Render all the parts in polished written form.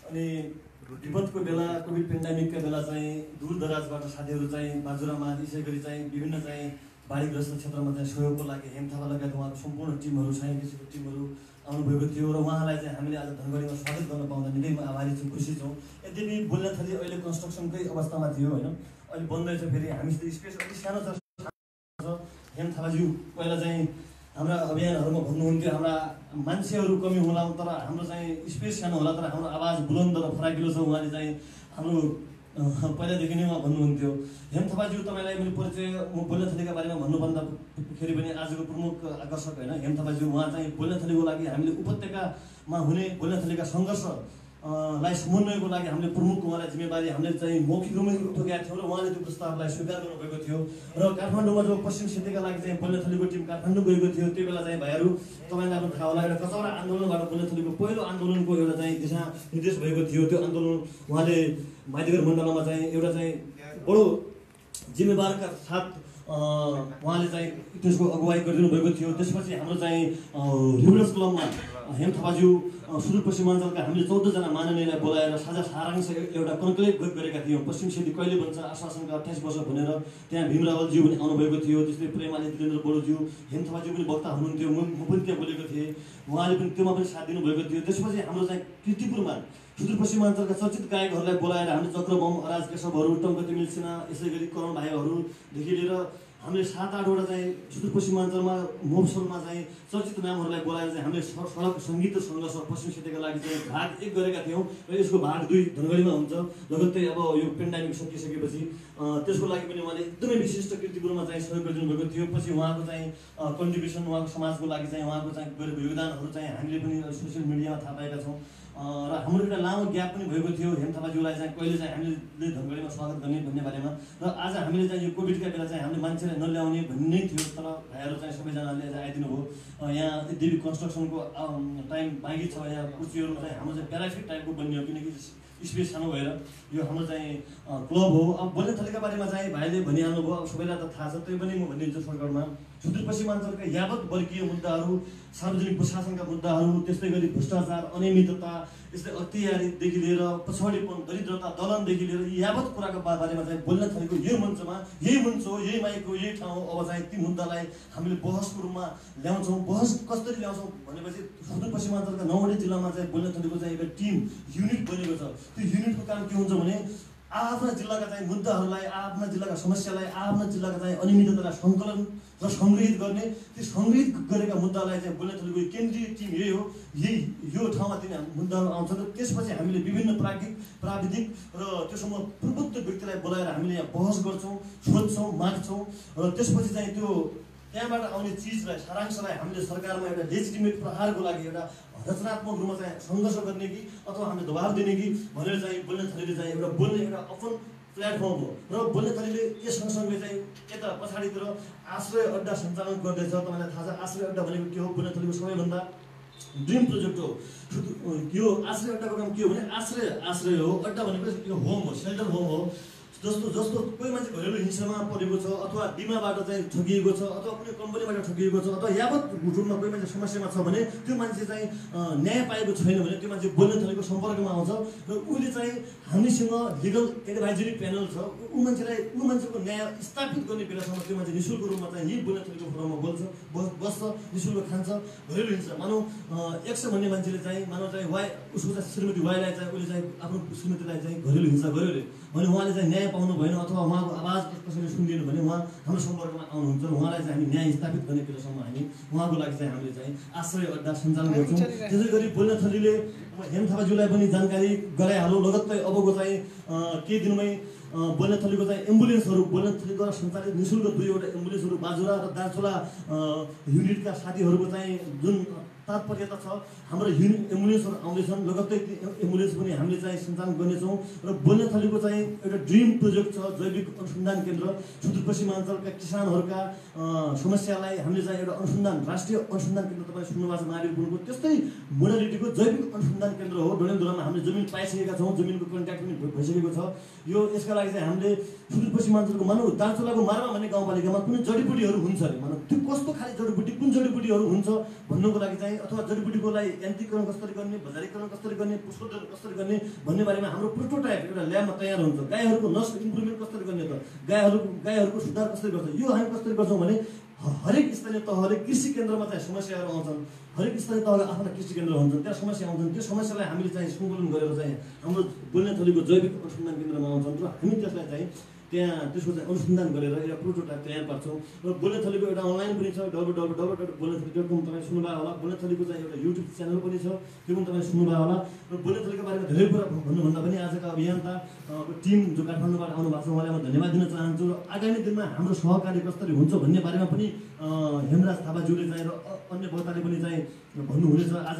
अनि विपदको बेला कोभिड पेन्डेमिकका बेला चाहिँ दूरदराजबाट साथीहरू चाहिँ बाजुरामा यसै गरी चाहिँ विभिन्न चाहिँ बाढीग्रस्त क्षेत्रमा चाहिँ सहयोगको लागि हेम थापा लगायत उहाँको सम्पूर्ण टिमहरू छाया कृषिको टिमहरू आउनुभएको थियो र उहाँलाई चाहिँ हामीले आज धनगढीमा स्वागत गर्न पाउँदा निकै आभारी छौँ, खुसी छौँ। यद्यपि बोल्नथली अहिले कन्स्ट्रक्सनकै अवस्थामा थियो होइन, अहिले बन्दैछ। फेरि हामीसित स्पेस अलिक सानो छ। हेम थापाज्यू पहिला चाहिँ हाम्रा अभियानहरूमा भन्नुहुन्थ्यो हाम्रा मान्छेहरू कमी होला तर हाम्रो चाहिँ स्पेस सानो होला तर हाम्रो आवाज बुलन्द र फराकिलो छ। उहाँले चाहिँ हाम्रो पहिलादेखि नै उहाँ भन्नुहुन्थ्यो। हेम थापाज्यू तपाईँलाई मैले परिचय म बोल्नथलीका बारेमा भन्नुभन्दाखेरि पनि आजको प्रमुख आकर्षक होइन हेम थापाज्यू। उहाँ चाहिँ बोल्नथलीको लागि हामीले उपत्यकामा हुने बोल्नथलीका सङ्घर्ष लाई समन्वयको लागि हामीले प्रमुख उहाँलाई जिम्मेवारी हामीले चाहिँ मौखिक रूपमै तोकेका थियौँ र उहाँले त्यो प्रस्तावलाई स्वीकार गर्नुभएको थियो। र काठमाडौँमा जो पश्चिम क्षेत्रका लागि चाहिँ बोल्नथलीको टिम काठमाडौँ गएको थियो त्यो बेला चाहिँ भाइहरू तपाईँलाई अब थाहा होला एउटा कचौरा आन्दोलनबाट बोल्नथलीको पहिलो आन्दोलनको एउटा चाहिँ दिशा निर्देश भएको थियो। त्यो आन्दोलन उहाँले माइतीघर मण्डलमा चाहिँ एउटा चाहिँ बडो जिम्मेवारका साथ उहाँले चाहिँ त्यसको अगुवाई गरिदिनु भएको थियो। त्यसपछि हाम्रो चाहिँ रिभर्स क्लबमा हेम थापाज्यू सुदूरपश्चिमाञ्चलका हामीले 14 जना माननीयलाई बोलाएर साझा सारांश एउटा कन्क्लेभ गरेका थियौँ। पश्चिम क्षेत्र कहिले बन्छ आश्वासनका 28 वर्ष भनेर त्यहाँ भीम रावलज्यू पनि आउनुभएको थियो। त्यस्तै प्रेमाले दिलेन्द्र बडोज्यू हेम थापाज्यू पनि वक्ता हुनुहुन्थ्यो, म पनि त्यहाँ बोलेको थिएँ, उहाँले पनि त्योमा पनि साथ दिनुभएको थियो। त्यसपछि हाम्रो चाहिँ कीर्तिपुरमा सुदूरपश्चिमाञ्चलका चर्चित गायकहरूलाई बोलाएर हामीले चक्रबम अराज केशवहरू टङ्क तिमिल सिन्हा यसै गरी करण भाइहरूदेखि लिएर हामीले 7-8वटा चाहिँ सुदूरपश्चिमाञ्चलमा मोफसलमा चाहिँ चर्चित नामहरूलाई बोलाएर चाहिँ हामीले सडक सङ्गीत र सङ्घर्ष पश्चिम क्षेत्रका लागि चाहिँ भाग 1 गरेका थियौँ र यसको भाग 2 धनगढीमा हुन्छ। लगत्तै अब यो पेन्डेमिक सकिसकेपछि त्यसको लागि पनि उहाँले एकदमै विशिष्ट कीर्तिपुरमा चाहिँ सहयोग गरिदिनु भएको थियो। पछि उहाँको चाहिँ कन्ट्रिब्युसन उहाँको समाजको लागि चाहिँ उहाँको चाहिँ गरेको योगदानहरू चाहिँ हामीले पनि सोसियल मिडियामा थाहा पाएका छौँ। र हाम्रो एउटा लामो ग्याप पनि भएको थियो हेम थापाज्यूलाई चाहिँ कहिले चाहिँ हामीले धनगढीमा स्वागत गर्ने भन्ने बारेमा। र आज हामीले चाहिँ यो कोभिडका बेला चाहिँ हामीले मान्छेलाई नल्याउने भन्ने नै थियो तर भाइहरू चाहिँ सबैजनाले आइदिनु भयो। यहाँ यद्यपि कन्स्ट्रक्सनको टाइम बाँकी छ, यहाँ कुर्सीहरू चाहिँ हाम्रो चाहिँ प्याराफिट टाइपको बनियो किनकि स्पेस सानो भएर यो हाम्रो चाहिँ क्लब हो। अब बोल्नथलीका बारेमा चाहिँ भाइले भनिहाल्नु भयो, अब सबैलाई त थाहा छ, त्यही पनि म भनिदिन्छु सर्कलमा। सुदूरपश्चिमाञ्चलका यावत वर्गीय मुद्दाहरू, सार्वजनिक प्रशासनका मुद्दाहरू, त्यस्तै गरी भ्रष्टाचार, अनियमितता, यस्तै अत्याचारीदेखि लिएर पछौडेपन, दरिद्रता, दलनदेखि लिएर यावत कुराको बारेमा चाहिँ बोल्नथलीको यो मञ्चमा यही मञ्च हो, यही माइक हो, यही ठाउँ हो। अब चाहिँ ती मुद्दालाई हामीले बहसको रूपमा ल्याउँछौँ। बहस कसरी ल्याउँछौँ भनेपछि सुदूरपश्चिमाञ्चलका 9वटै जिल्लामा चाहिँ बोल्नथलीको चाहिँ एउटा टिम युनिट बनेको छ। त्यो युनिटको काम के हुन्छ भने आफ्ना जिल्लाका चाहिँ मुद्दाहरूलाई, आफ्ना जिल्लाका समस्यालाई, आफ्ना जिल्लाका चाहिँ अनियमिततालाई सङ्कलन र सङ्ग्रहित गर्ने, त्यो सङ्ग्रहित गरेका मुद्दालाई चाहिँ बोल्नथलीको केन्द्रीय टिम यही हो, यही यो ठाउँमा तिनी मुद्दाहरू आउँछन्। र त्यसपछि हामीले विभिन्न प्राविधिक र त्योसँग प्रबुद्ध व्यक्तिलाई बोलाएर हामीले यहाँ बहस गर्छौँ, सोध्छौँ, माग्छौँ र त्यसपछि चाहिँ त्यो त्यहाँबाट आउने चिजलाई सारांशलाई हामीले सरकारमा एउटा लेजिटिमेट प्रहारको लागि एउटा रचनात्मक रूपमा चाहिँ सङ्घर्ष गर्ने कि अथवा हामीले दबाब दिने कि भनेर चाहिँ बोल्नथलीले चाहिँ एउटा बोल्ने एउटा ओपन प्लेटफर्म हो। र बोल्नथलीले यस सँगसँगै चाहिँ यता पछाडितिर आश्रय अड्डा सञ्चालन गर्दैछ। तपाईँलाई थाहा छ आश्रय अड्डा भनेको के हो? बोल्नथलीको सबैभन्दा ड्रिम प्रोजेक्ट हो। यो आश्रय अड्डाको काम के हो भने आश्रय हो, अड्डा भनेको यो होम हो, सेल्टर होम हो। जस्तो कोही मान्छे घरेलु हिंसामा परेको छ अथवा बिमाबाट चाहिँ ठगिएको छ अथवा कुनै कम्पनीबाट ठगिएको छ अथवा यावत रूपमा कोही मान्छे समस्यामा छ भने त्यो मान्छे चाहिँ न्याय पाएको छैन भने त्यो मान्छे बोल्नथलीको सम्पर्कमा आउँछ र उसले चाहिँ हामीसँग लिगल एडभाइजरी प्यानल छ, ऊ मान्छेको न्याय स्थापित गर्ने बेलासम्म त्यो मान्छे निःशुल्क रूपमा चाहिँ यही बोल्नथलीको फोरममा बस्छ, निःशुल्क खान्छ। घरेलु हिंसा मानौ एक्स भन्ने मान्छेले चाहिँ मानौ चाहिँ वाइ उसको चाहिँ श्रीमती वाइलाई चाहिँ उसले चाहिँ आफ्नो श्रीमतीलाई चाहिँ घरेलु हिंसा गर्यो अरे भने उहाँले चाहिँ न्याय पाउनु भएन अथवा उहाँको आवाज कसैले सुनिदिनु भने उहाँ हाम्रो सम्पर्कमा आउनुहुन्छ र उहाँलाई चाहिँ हामी न्याय स्थापित गर्ने बेलासम्म हामी उहाँको लागि चाहिँ हामीले चाहिँ आश्रय अड्डा सञ्चालन गर्छौँ। त्यसै गरी बोल्नथलीले हेम थापाज्यूलाई पनि जानकारी गराइहाल्यो। लगत्तै अबको चाहिँ केही दिनमै बोल्नथलीको चाहिँ एम्बुलेन्सहरू बोल्नथलीद्वारा सञ्चालित निःशुल्क 2वटा एम्बुलेन्सहरू बाजुरा र दार्चुला युनिटका साथीहरूको चाहिँ जुन तात्पर्यता छ हाम्रो एम्बुलेन्सहरू आउँदैछन्। लगत्तै एम्बुलेन्स पनि हामीले चाहिँ सञ्चालन गर्नेछौँ र बोल्नथलीको चाहिँ एउटा ड्रिम प्रोजेक्ट छ जैविक अनुसन्धान केन्द्र। सुदूरपश्चिमाञ्चलका किसानहरूका समस्यालाई हामीले चाहिँ एउटा अनुसन्धान राष्ट्रिय अनुसन्धान केन्द्र तपाईँ सुन्नुभएको छ महावीरपुरको त्यस्तै मोडालिटीको जैविक अनुसन्धान केन्द्र हो। डडेलधुरामा हामीले जमिन पाइसकेका छौँ, जमिनको कन्ट्याक्ट पनि भइसकेको छ। यो यसका लागि चाहिँ हामीले सुदूरपश्चिमाञ्चलको मानौ दार्चुलाको मारमा भन्ने गाउँपालिकामा कुनै जडीबुटीहरू हुन्छ अरे, मानौ त्यो कस्तो खाले जडीबुटी कुन जडीबुटीहरू हुन्छ भन्नुको लागि चाहिँ चाहिँ अथवा जडीबुटीकोलाई यान्त्रिकरण कसरी गर्ने, बजारीकरण कसरी गर्ने, पुष्पोत्तर कसरी गर्ने भन्ने बारेमा हाम्रो प्रोटोटाइप एउटा ल्याबमा तयार हुन्छ। गाईहरूको नस्ल इम्प्रुभमेन्ट कसरी गर्ने त, गाईहरूको सुधार कसरी गर्छ, यो हामी कसरी गर्छौँ भने हरेक स्थानीय तहले कृषि केन्द्रमा चाहिँ समस्याहरू आउँछन्, हरेक स्थानीय तहले आफ्ना कृषि केन्द्र हुन्छन्, त्यहाँ समस्या आउँछन्। त्यो समस्यालाई हामीले चाहिँ सङ्कलन गरेर चाहिँ हाम्रो बोल्ने थलीको जैविक अनुसन्धान केन्द्रमा आउँछन् र हामी त्यसलाई चाहिँ त्यहाँ त्यसको चाहिँ अनुसन्धान गरेर एउटा प्रोटोटाइप तयार पार्छौँ। र बोल्ने थलीको एउटा अनलाइन पनि छ, www.बोल्नेथली.com, तपाईँ सुन्नुभयो होला। बोल्ने थलीको चाहिँ एउटा युट्युब च्यानल पनि छ, त्यो पनि तपाईँ सुन्नुभयो होला। र बोल्ने थलीको बारेमा धेरै कुरा भन्नुभन्दा पनि आजका अभियन्ता टिम जो काठमाडौँबाट आउनु भएको छ उहाँलाई म धन्यवाद दिन चाहन्छु। र आगामी दिनमा हाम्रो सहकार्य कसरी हुन्छ भन्ने बारेमा पनि हेमराज थापाज्यूले चाहिँ र अन्य वक्ताले पनि चाहिँ भन्नुहुनेछ। आज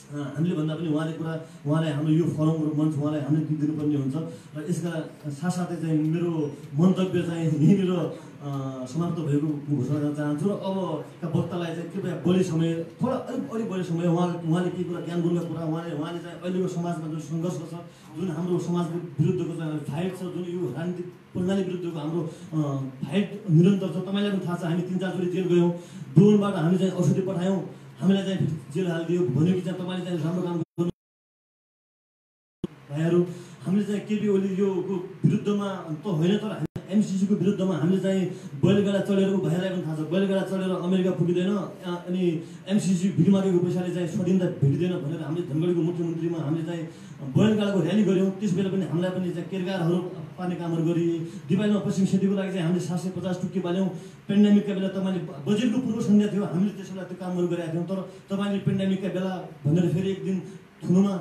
हामीले भन्दा पनि उहाँलाई हाम्रो यो फोरमको मञ्च उहाँलाई हामीले दिनुपर्ने हुन्छ। र यसका साथसाथै चाहिँ मेरो मन्तव्य चाहिँ यहीँनिर समाप्त भएको घोषणा गर्न चाहन्छु। र अबका वक्तालाई चाहिँ कृपया बढी समय अलिक बढी समय उहाँले केही कुरा ज्ञान गुणका कुरा उहाँले चाहिँ अहिलेको समाजमा जुन सङ्घर्ष छ, जुन हाम्रो समाजको विरुद्धको चाहिँ फाइट छ, जुन यो राजनीतिक प्रणाली विरुद्धको हाम्रो फाइट निरन्तर छ। तपाईँलाई पनि थाहा छ, हामी 3-4 चोटि जेल गयौँ, ड्रोनबाट हामी चाहिँ औषधि पठायौँ, हामीलाई चाहिँ जेल हालिदियो भन्यो कि चाहिँ तपाईँले चाहिँ राम्रो काम गर्नु भाइहरू। हामीले चाहिँ केपी ओली योको विरुद्धमा त होइन, तर एमसिसीको विरुद्धमा हामीले चाहिँ बैलगाडा चढेर भाइलाई पनि थाहा छ, बैलगाडा चढेर अमेरिका पुगिँदैन अनि एमसिसी भिड मागेको पैसाले चाहिँ स्वाधीनता भेटिँदैन भनेर हामीले धनगढीको मुख्यमन्त्रीमा हामीले चाहिँ बैलगाडाको र्याली गऱ्यौँ। त्यस बेला पनि हामीलाई पनि चाहिँ केरकारहरू पार्ने कामहरू गरिए। दिवालीमा पश्चिम सेतीको लागि चाहिँ हामीले 750 टुक्की बाल्यौँ। पेन्डेमिकका बेला तपाईँले बजेटको पूर्व सन्ध्या थियो, हामीले त्यस बेला त्यो कामहरू गरेका थियौँ। तर तपाईँले पेन्डेमिकका बेला भनेर फेरि एक दिन थुनामा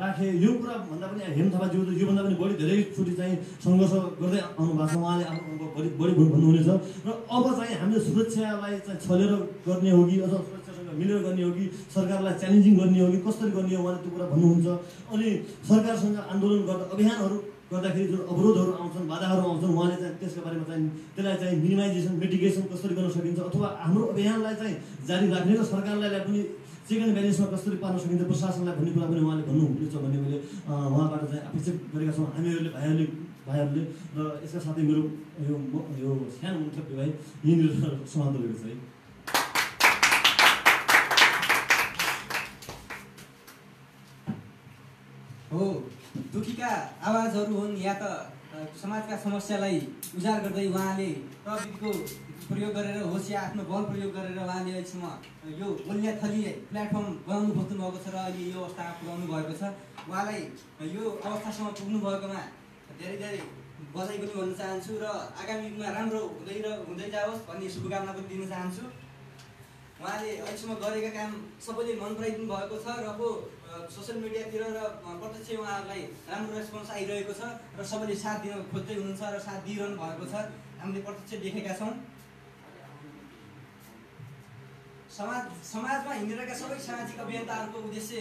राखे। यो कुरा भन्दा पनि हेम थापाज्यू योभन्दा पनि बढी धेरैचोटि चाहिँ सङ्घर्ष गर्दै आउनु भएको छ, उहाँले बढी भन्नुहुनेछ। र अब चाहिँ हामीले सुरक्षालाई चाहिँ छलेर गर्ने हो कि अथवा सुरक्षासँग मिलेर गर्ने हो कि सरकारलाई च्यालेन्जिङ गर्ने हो कि कसरी गर्ने हो, उहाँले त्यो कुरा भन्नुहुन्छ। अनि सरकारसँग आन्दोलन गर्दा अभियानहरू गर्दाखेरि जुन अवरोधहरू आउँछन्, बाधाहरू आउँछन्, उहाँले चाहिँ त्यसको बारेमा चाहिँ त्यसलाई चाहिँ मिनिमाइजेसन मिटिगेसन कसरी गर्न सकिन्छ, अथवा हाम्रो अभियानलाई चाहिँ जारी राख्ने र सरकारलाई पनि चेक एन्ड ब्यालेन्समा कसरी पार्न सकिन्छ प्रशासनलाई भन्ने कुरा पनि उहाँले भन्नुहुनेछ भन्ने मैले उहाँबाट चाहिँ अपेक्षा गरेका छौँ हामीहरूले भाइहरूले। र यसका साथै मेरो यो सानो मन्तव्य भाइ यहीँनिर समाप्त भएको छ है। हो, दुखीका आवाजहरू हुन् या त समाजका समस्यालाई उजागर गर्दै उहाँले प्रविधिको प्रयोग गरेर होस् या आफ्नो बल प्रयोग गरेर उहाँले अहिलेसम्म यो बोल्ने थली प्लेटफर्म बनाउनु खोज्नुभएको छ र अहिले यो अवस्थामा पुर्याउनु भएको छ। उहाँलाई यो अवस्थासम्म पुग्नु भएकोमा धेरै धेरै बधाई पनि भन्न चाहन्छु र आगामी दिनमा राम्रो हुँदै जाओस् भन्ने शुभकामना पनि दिन चाहन्छु। उहाँले अहिलेसम्म गरेका काम सबैले मन पराइदिनु भएको छ र अब सोसियल मिडियातिर र प्रत्यक्ष उहाँहरूलाई राम्रो रेस्पोन्स आइरहेको छ र सबैले साथ दिन खोज्दै हुनुहुन्छ र साथ दिइरहनु भएको छ, हामीले प्रत्यक्ष देखेका छौँ। समाजमा हिँडिरहेका सबै सामाजिक अभियन्ताहरूको उद्देश्य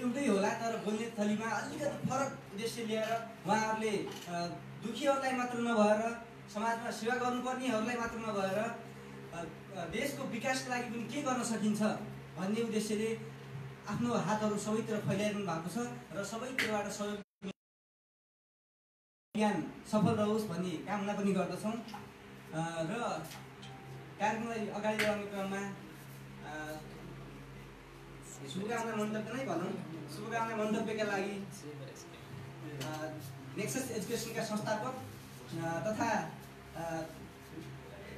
एउटै होला, तर बोल्ने थलीमा अलिकति फरक उद्देश्य लिएर उहाँहरूले दुखीहरूलाई मात्र नभएर समाजमा सेवा गर्नुपर्नेहरूलाई मात्र नभएर देशको विकासको लागि पनि के गर्न सकिन्छ भन्ने उद्देश्यले आफ्नो हातहरू सबैतिर फैलाइरहनु भएको छ र सबैतिरबाट सहयोग अभियान सफल रहोस् भन्ने कामना पनि गर्दछौँ। र कार्यक्रमलाई अगाडि बढाउने क्रममा शुभकामना मन्तव्य नै भनौँ, शुभकामना मन्तव्यका लागि नेक्सस एजुकेसनका संस्थापक तथा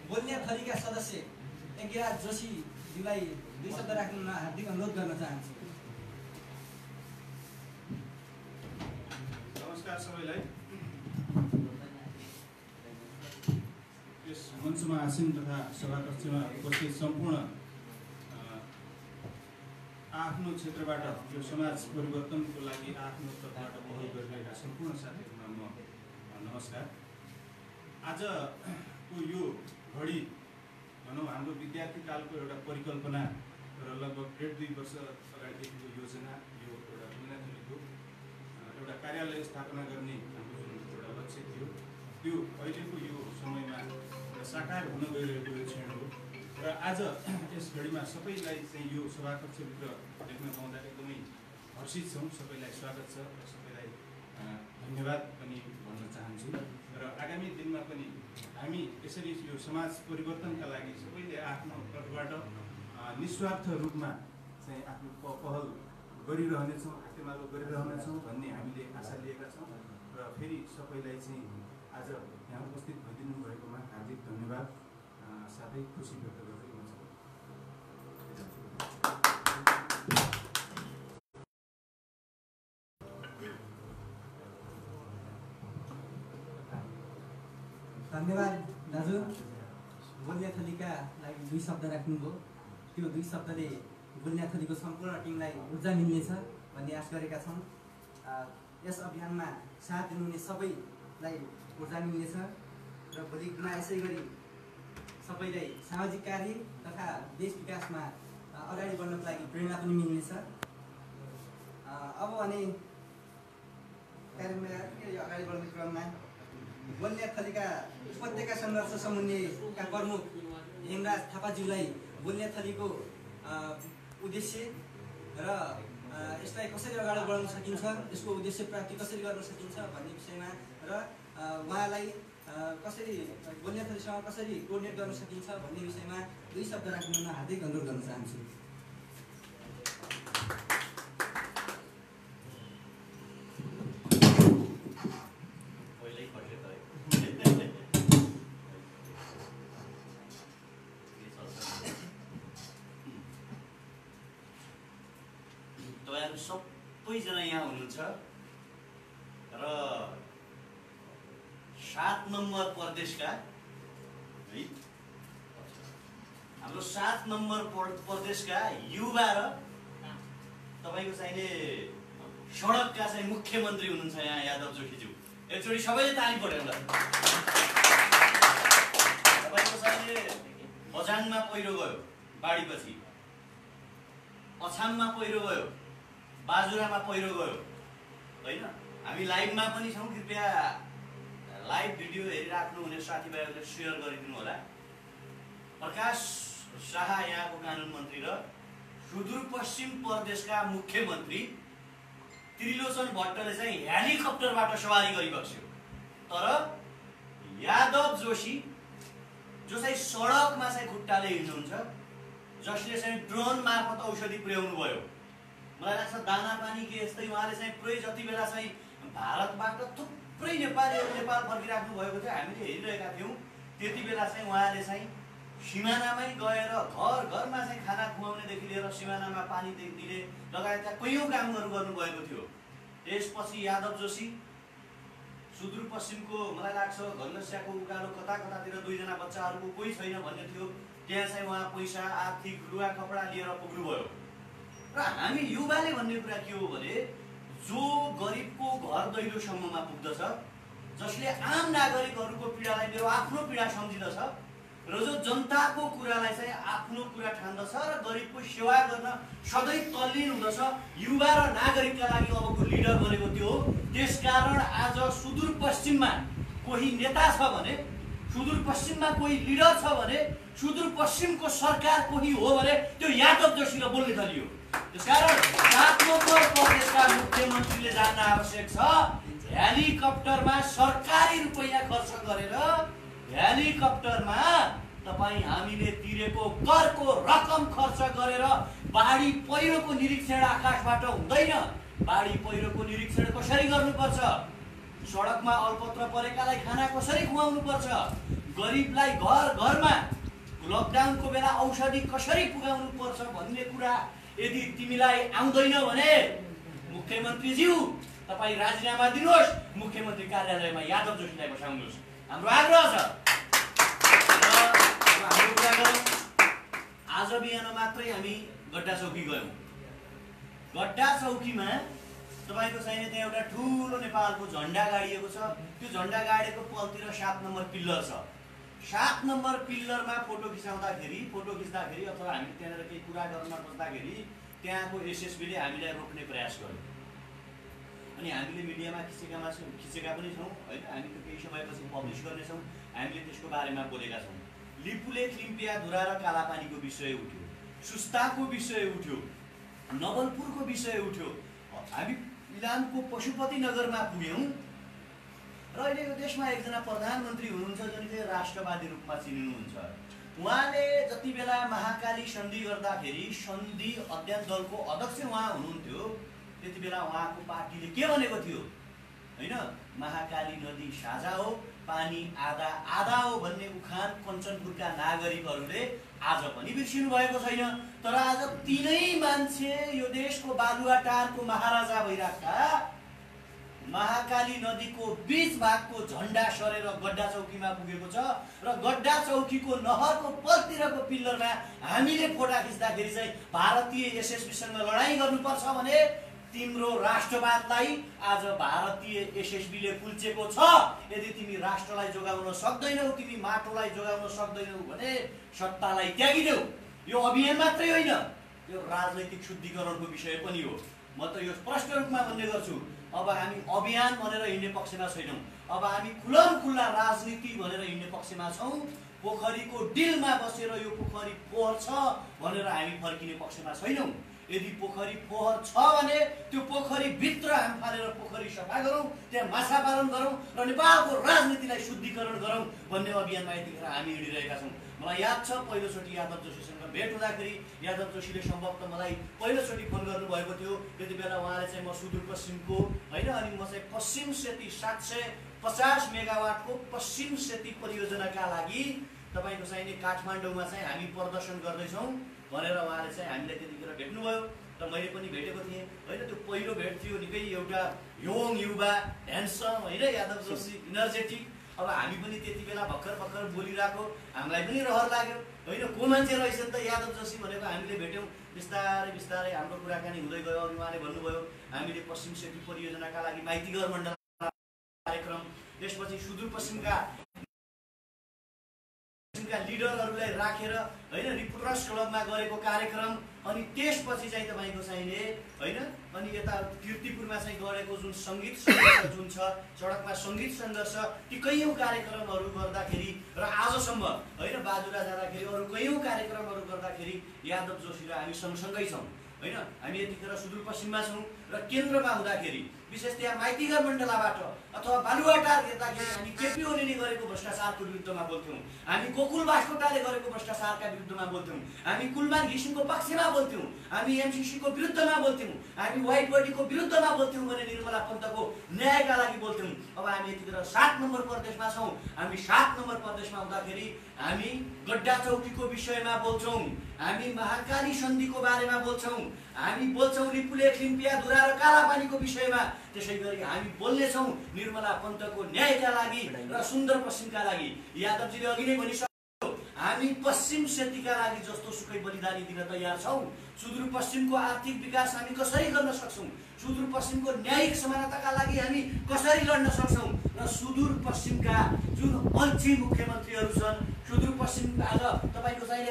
बोल्ने थलीका सदस्य यज्ञराज जोशीज्यूलाई 2 शब्द राख्न हार्दिक अनुरोध गर्न चाहन्छु। नमस्कार सबैलाई। यस मञ्चमा आसीन तथा सभाकक्षमा उपस्थित सम्पूर्ण आफ्नो क्षेत्रबाट यो समाज परिवर्तनको लागि आफ्नो तर्फबाट पहल गरिरहेका सम्पूर्ण साथीहरूमा म नमस्कार। आजको यो घडी भनौँ हाम्रो विद्यार्थी कालको एउटा परिकल्पना र लगभग 1.5-2 वर्ष अगाडिदेखिको योजना, यो एउटा बोल्नेथलीको एउटा कार्यालय स्थापना गर्ने हाम्रो जुन एउटा लक्ष्य थियो त्यो अहिलेको यो समयमा साकार हुन गइरहेको यो क्षण हो। र आज यस घडीमा सबैलाई चाहिँ यो सभाकक्षभित्र देख्न पाउँदा एकदमै हर्षित छौँ। सबैलाई स्वागत छ र सबैलाई धन्यवाद पनि भन्न चाहन्छु। र आगामी दिनमा पनि हामी यसरी यो समाज परिवर्तनका लागि सबैले आफ्नो तर्फबाट निस्वार्थ रूपमा चाहिँ आफ्नो पहल गरिरहनेछौँ, हातेमालो गरिरहनेछौँ भन्ने हामीले आशा लिएका छौँ। र फेरि सबैलाई चाहिँ आज यहाँ उपस्थित भइदिनु भएकोमा हार्दिक धन्यवाद साथै खुसी व्यक्त गर्दै म धन्यवाद दाजु। गोलियाथलीका लागि 2 शब्द राख्नुभयो। त्यो 2 शब्दले गोलियाथलीको सम्पूर्ण टिमलाई ऊर्जा मिल्नेछ भन्ने आश गरेका छौँ। यस अभियानमा साथ दिनुहुने सबैलाई ऊर्जा मिल्नेछ र भोलिमा यसै गरी सबैलाई सामाजिक कार्य तथा देश विकासमा अगाडि बढ्नको लागि प्रेरणा पनि मिल्नेछ। अब भने कार्यक्रममा अगाडि बढ्ने क्रममा गोलियाथलीका उपत्यका सङ्घर्ष समन्वयका प्रमुख हेमराज थापाज्यूलाई गोलियाथलीको उद्देश्य र यसलाई कसरी अगाडि बढाउन सकिन्छ, यसको उद्देश्य प्राप्ति कसरी गर्न सकिन्छ भन्ने विषयमा र उहाँलाई कसरी गोलियाथलीसँग कसरी कोर्डिनेट गर्न सकिन्छ भन्ने विषयमा 2 शब्द राख्न हार्दिक अनुरोध गर्न चाहन्छु। सबैजना यहाँ हुनुहुन्छ र 7 नम्बर प्रदेशका है हाम्रो 7 नम्बर प्रदेशका युवा र तपाईको चाहिने सडकका चाहिँ मुख्यमन्त्री हुनुहुन्छ यहाँ यादव जोशीज्यू। एकचोटि सबैले ताली पठाउनु। तपाईको चाहिने बझाङमा पहिरो गयो बाढीपछि, अछाममा पहिरो गयो, बाजुरामा पहिरो गयो हैन। हामी लाइभमा पनि छौँ, कृपया लाइभ भिडियो हेरिराख्नु हुने साथीभाइहरूले सेयर गरिदिनु होला। प्रकाश शाह यहाँको कानुन मन्त्री र सुदूरपश्चिम प्रदेशका मुख्यमन्त्री त्रिलोचन भट्टले चाहिँ हेलिकप्टरबाट सवारी गरिबक्स्यो। तर यादव जोशी जो चाहिँ सडकमा चाहिँ खुट्टाले हिँड्नुहुन्छ, जसले चाहिँ ड्रोन मार्फत औषधि पुर्याउनु भयो, मलाई लाग्छ दाना पानी के यस्तै उहाँले चाहिँ पुरै जति बेला चाहिँ भारतबाट थुप्रै नेपालीहरू नेपाल फर्किराख्नु भएको थियो, हामीले हेरिरहेका थियौँ। त्यति बेला चाहिँ उहाँले चाहिँ सिमानामै गएर घर घरमा चाहिँ खाना खुवाउनेदेखि लिएर सिमानामा पानी दिने लगायतका कैयौँ कामहरू गर्नुभएको थियो। त्यसपछि यादव जोशी सुदूरपश्चिमको मलाई लाग्छ घनस्याको उकालो कता कतातिर 2 जना बच्चाहरूको कोही छैन भन्ने थियो, त्यहाँ चाहिँ उहाँ पैसा आर्थिक लुगा कपडा लिएर पुग्नुभयो। र हामी युवाले भन्ने कुरा के हो भने जो गरिबको घर दैलोसम्ममा पुग्दछ, जसले आम नागरिकहरूको पीडालाई मेरो आफ्नो पीडा सम्झिदछ र जो जनताको कुरालाई चाहिँ आफ्नो कुरा ठान्दछ र गरिबको सेवा गर्न सधैँ तल्लीन हुँदछ, युवा र नागरिकका लागि अबको लिडर बनेको त्यो हो। त्यसकारण आज सुदूरपश्चिममा कोही नेता छ भने, सुदूरपश्चिममा कोही लिडर छ भने, सुदूरपश्चिमको सरकार कोही हो भने त्यो यादव जोशी र बोल्ने दल हो। त्यसकारण 7 नम्बर प्रदेशका मुख्यमन्त्रीले जान्न आवश्यक छ, हेलिकप्टरमा सरकारी रुपैयाँ खर्च गरेर हेलिकप्टरमा तपाईँ हामीले तिरेको करको रकम खर्च गरेर बाढी पहिरोको निरीक्षण आकाशबाट हुँदैन। बाढी पहिरोको निरीक्षण कसरी गर्नुपर्छ, सडकमा अलपत्र परेकालाई खाना कसरी खुवाउनुपर्छ, गरिबलाई घर घरमा लकडाउनको बेला औषधि कसरी पुगाउनु पर्छ भन्ने कुरा यदि तिमीलाई आउँदैन भने मुख्यमन्त्रीज्यू तपाईँ राजीनामा दिनुहोस्, मुख्यमन्त्री कार्यालयमा यादव जोशीलाई बसाउनुहोस्, हाम्रो आग्रह छ। हाम्रो कुरा गरौँ, आज बिहान मात्रै हामी गड्डा चौकी गयौँ। गड्डा चौकीमा तपाईँको चाहिने त्यहाँ एउटा ठुलो नेपालको झन्डा गाडिएको छ। त्यो झन्डा गाडेको पलतिर 7 नम्बर पिल्लर छ। 7 नम्बर पिल्लरमा फोटो खिच्दाखेरि अथवा हामी त्यहाँनिर केही कुरा गर्न खोज्दाखेरि त्यहाँको एसएसबीले हामीलाई रोक्ने प्रयास गर्यो। अनि हामीले मिडियामा खिचेका पनि छौँ होइन, हामी त्यो केही समयपछि पब्लिस गर्नेछौँ। हामीले त्यसको बारेमा बोलेका छौँ। लिपुलेख, लिम्पियाधुरा र कालापानीको विषय उठ्यो, सुस्ताको विषय उठ्यो, नवलपुरको विषय उठ्यो। हामी इलामको पशुपति नगरमा पुग्यौँ र अहिले यो देशमा एकजना प्रधानमन्त्री हुनुहुन्छ जुन चाहिँ राष्ट्रवादी रूपमा चिनिनुहुन्छ। उहाँले जति बेला महाकाली सन्धि गर्दाखेरि सन्धि अध्ययन दलको अध्यक्ष उहाँ हुनुहुन्थ्यो, त्यति बेला उहाँको पार्टीले के भनेको थियो होइन, महाकाली नदी साझा हो, पानी आधा आधा हो भन्ने उखान कञ्चनपुरका नागरिकहरूले आज पनि बिर्सिनु भएको छैन। तर आज तिनै मान्छे यो देशको बालुवाटारको महाराजा भइराख्दा महाकाली नदीको बीच भागको झण्डा सरेर गड्डा चौकीमा पुगेको छ र गड्डा चौकीको नहरको पलतिरको पिल्लरमा हामीले फोटा खिच्दाखेरि चाहिँ भारतीय एसएसबीसँग लडाईँ गर्नुपर्छ भने तिम्रो राष्ट्रवादलाई आज भारतीय एसएसबीले कुल्चेको छ। यदि तिमी राष्ट्रलाई जोगाउन सक्दैनौ, तिमी माटोलाई जोगाउन सक्दैनौ भने सत्तालाई त्यागिदेऊ। यो अभियान मात्रै होइन, यो राजनैतिक शुद्धिकरणको विषय पनि हो। म त यो स्पष्ट रूपमा भन्ने गर्छु, अब हामी अभियान भनेर हिँड्ने पक्षमा छैनौँ, अब हामी खुल्ला राजनीति भनेर हिँड्ने पक्षमा छौँ। पोखरीको डिलमा बसेर यो पोखरी फोहोर छ भनेर हामी फर्किने पक्षमा छैनौँ। यदि पोखरी फोहोर छ भने त्यो पोखरी भित्र हामी फालेर पोखरी सफा गरौँ, त्यहाँ माछा पालन गरौँ र नेपालको राजनीतिलाई शुद्धिकरण गरौँ भन्ने अभियानमा यतिखेर हामी हिँडिरहेका छौँ। मलाई याद छ पहिलोचोटि यादव जोशीसँग भेट हुँदाखेरि यादव जोशीले सम्भवतः मलाई पहिलोचोटि फोन गर्नुभएको थियो। त्यति बेला उहाँले चाहिँ म सुदूरपश्चिमको होइन, अनि म चाहिँ पश्चिम सेती 750 मेगावाटको पश्चिम सेती परियोजनाका लागि तपाईँको चाहिने काठमाडौँमा चाहिँ हामी प्रदर्शन गर्दैछौँ भनेर उहाँले चाहिँ हामीलाई त्यतिखेर भेट्नुभयो र मैले पनि भेटेको थिएँ होइन। त्यो पहिलो भेट थियो, निकै एउटा यङ युवा ह्यान्डसम होइन यादव जोशी, इनर्जेटिक। अब हामी पनि त्यति बेला भर्खर बोलिरहेको, हामीलाई पनि रहर लाग्यो होइन, को मान्छे रहेछ नि त यादव जोशी भनेको। हामीले भेट्यौँ, बिस्तारै हाम्रो कुराकानी हुँदै गयो। अनि उहाँले भन्नुभयो हामीले पश्चिम सेती परियोजनाका लागि माइतीघर मण्डल कार्यक्रम, त्यसपछि सुदूरपश्चिमका लिडरहरूलाई राखेर होइन रिपोर्टर्स क्लबमा गरेको कार्यक्रम, अनि त्यसपछि चाहिँ तपाईँको चाहिने होइन, अनि यता कीर्तिपुरमा चाहिँ गरेको जुन सङ्गीत सङ्घर्ष जुन छ, सडकमा सङ्गीत सङ्घर्ष, ती कैयौँ कार्यक्रमहरू गर्दाखेरि र आजसम्म होइन बाजुरा जाँदाखेरि अरू कैयौँ कार्यक्रमहरू गर्दाखेरि यादव जोशी र हामी सँगसँगै छौँ होइन। हामी यतिखेर सुदूरपश्चिममा छौँ र केन्द्रमा हुँदाखेरि विशेष त्यहाँ माइतीघर मण्डलाबाट अथवा बालुवाटार हेर्दाखेरि हामी केपी ओलीले गरेको भ्रष्टाचारको विरुद्धमा बोल्थ्यौँ, हामी गोकुल बास्कोटाले गरेको भ्रष्टाचारका विरुद्धमा बोल्थ्यौँ, हामी कुलमान घिसिङको पक्षमा बोल्थ्यौँ, हामी एमसीसीको विरुद्धमा बोल्थ्यौँ, हामी व्हाइट बडीको विरुद्धमा बोल्थ्यौँ भने निर्मला पन्तको न्यायका लागि बोल्थ्यौँ। अब हामी यतिखेर 7 नम्बर प्रदेशमा छौँ। हामी 7 नम्बर प्रदेशमा हुँदाखेरि हामी गड्डा चौकीको विषयमा बोल्छौँ, हामी महाकाली सन्धिको बारेमा बोल्छौँ, हामी बोल्छौँ लिपुले लिम्पिया धुरा र कालापानीको विषयमा। त्यसै गरी हामी बोल्नेछौँ निर्मला पन्तको न्यायका लागि र सुन्दर पश्चिमका लागि। यादवजीले अघि नै भनिसक्यो, हामी पश्चिम सेतीका लागि जस्तो सुकै बलिदानी दिन तयार छौँ। सुदूरपश्चिमको आर्थिक विकास हामी कसरी गर्न सक्छौँ, सुदूरपश्चिमको न्यायिक समानताका लागि हामी कसरी लड्न सक्छौँ र सुदूरपश्चिमका जुन अल्छी मुख्यमन्त्रीहरू छन्, सुदूरपश्चिम आज तपाईँको चाहिँ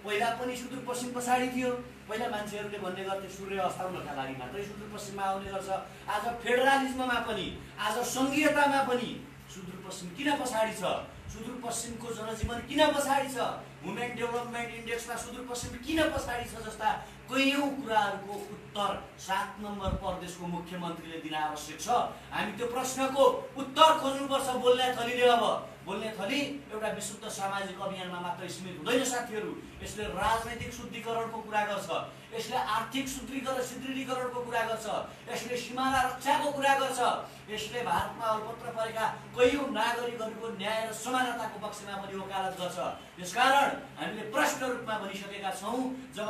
पहिला पनि सुदूरपश्चिम पछाडि थियो। पहिला मान्छेहरूले भन्ने गर्थे सूर्य अस्ताउनका लागि मात्रै सुदूरपश्चिममा आउने गर्छ। आज फेडरलिजममा पनि, आज सङ्घीयतामा पनि सुदूरपश्चिम किन पछाडि छ, सुदूरपश्चिमको जनजीवन किन पछाडि छ, वुमेन डेभलपमेन्ट इन्डेक्समा सुदूरपश्चिम किन पछाडि छ जस्ता कैयौँ कुराहरूको उत्तर 7 नम्बर प्रदेशको मुख्यमन्त्रीले दिन आवश्यक छ। हामी त्यो प्रश्नको उत्तर खोज्नुपर्छ। बोल्ने थलीले अब बोल्ने थली एउटा विशुद्ध सामाजिक अभियानमा मात्र सीमित हुँदैन साथीहरू। यसले राजनैतिक शुद्धिकरणको कुरा गर्छ, यसले आर्थिक सुदृढीकरणको कुरा गर्छ, यसले सिमाना रक्षाको कुरा गर्छ, यसले भारतमा अल्पत्र परेका कैयौँ नागरिकहरूको न्याय र समानताको पक्षमा पनि वकालत गर्छ। त्यसकारण हामीले प्रष्ट रूपमा भनिसकेका छौँ, जब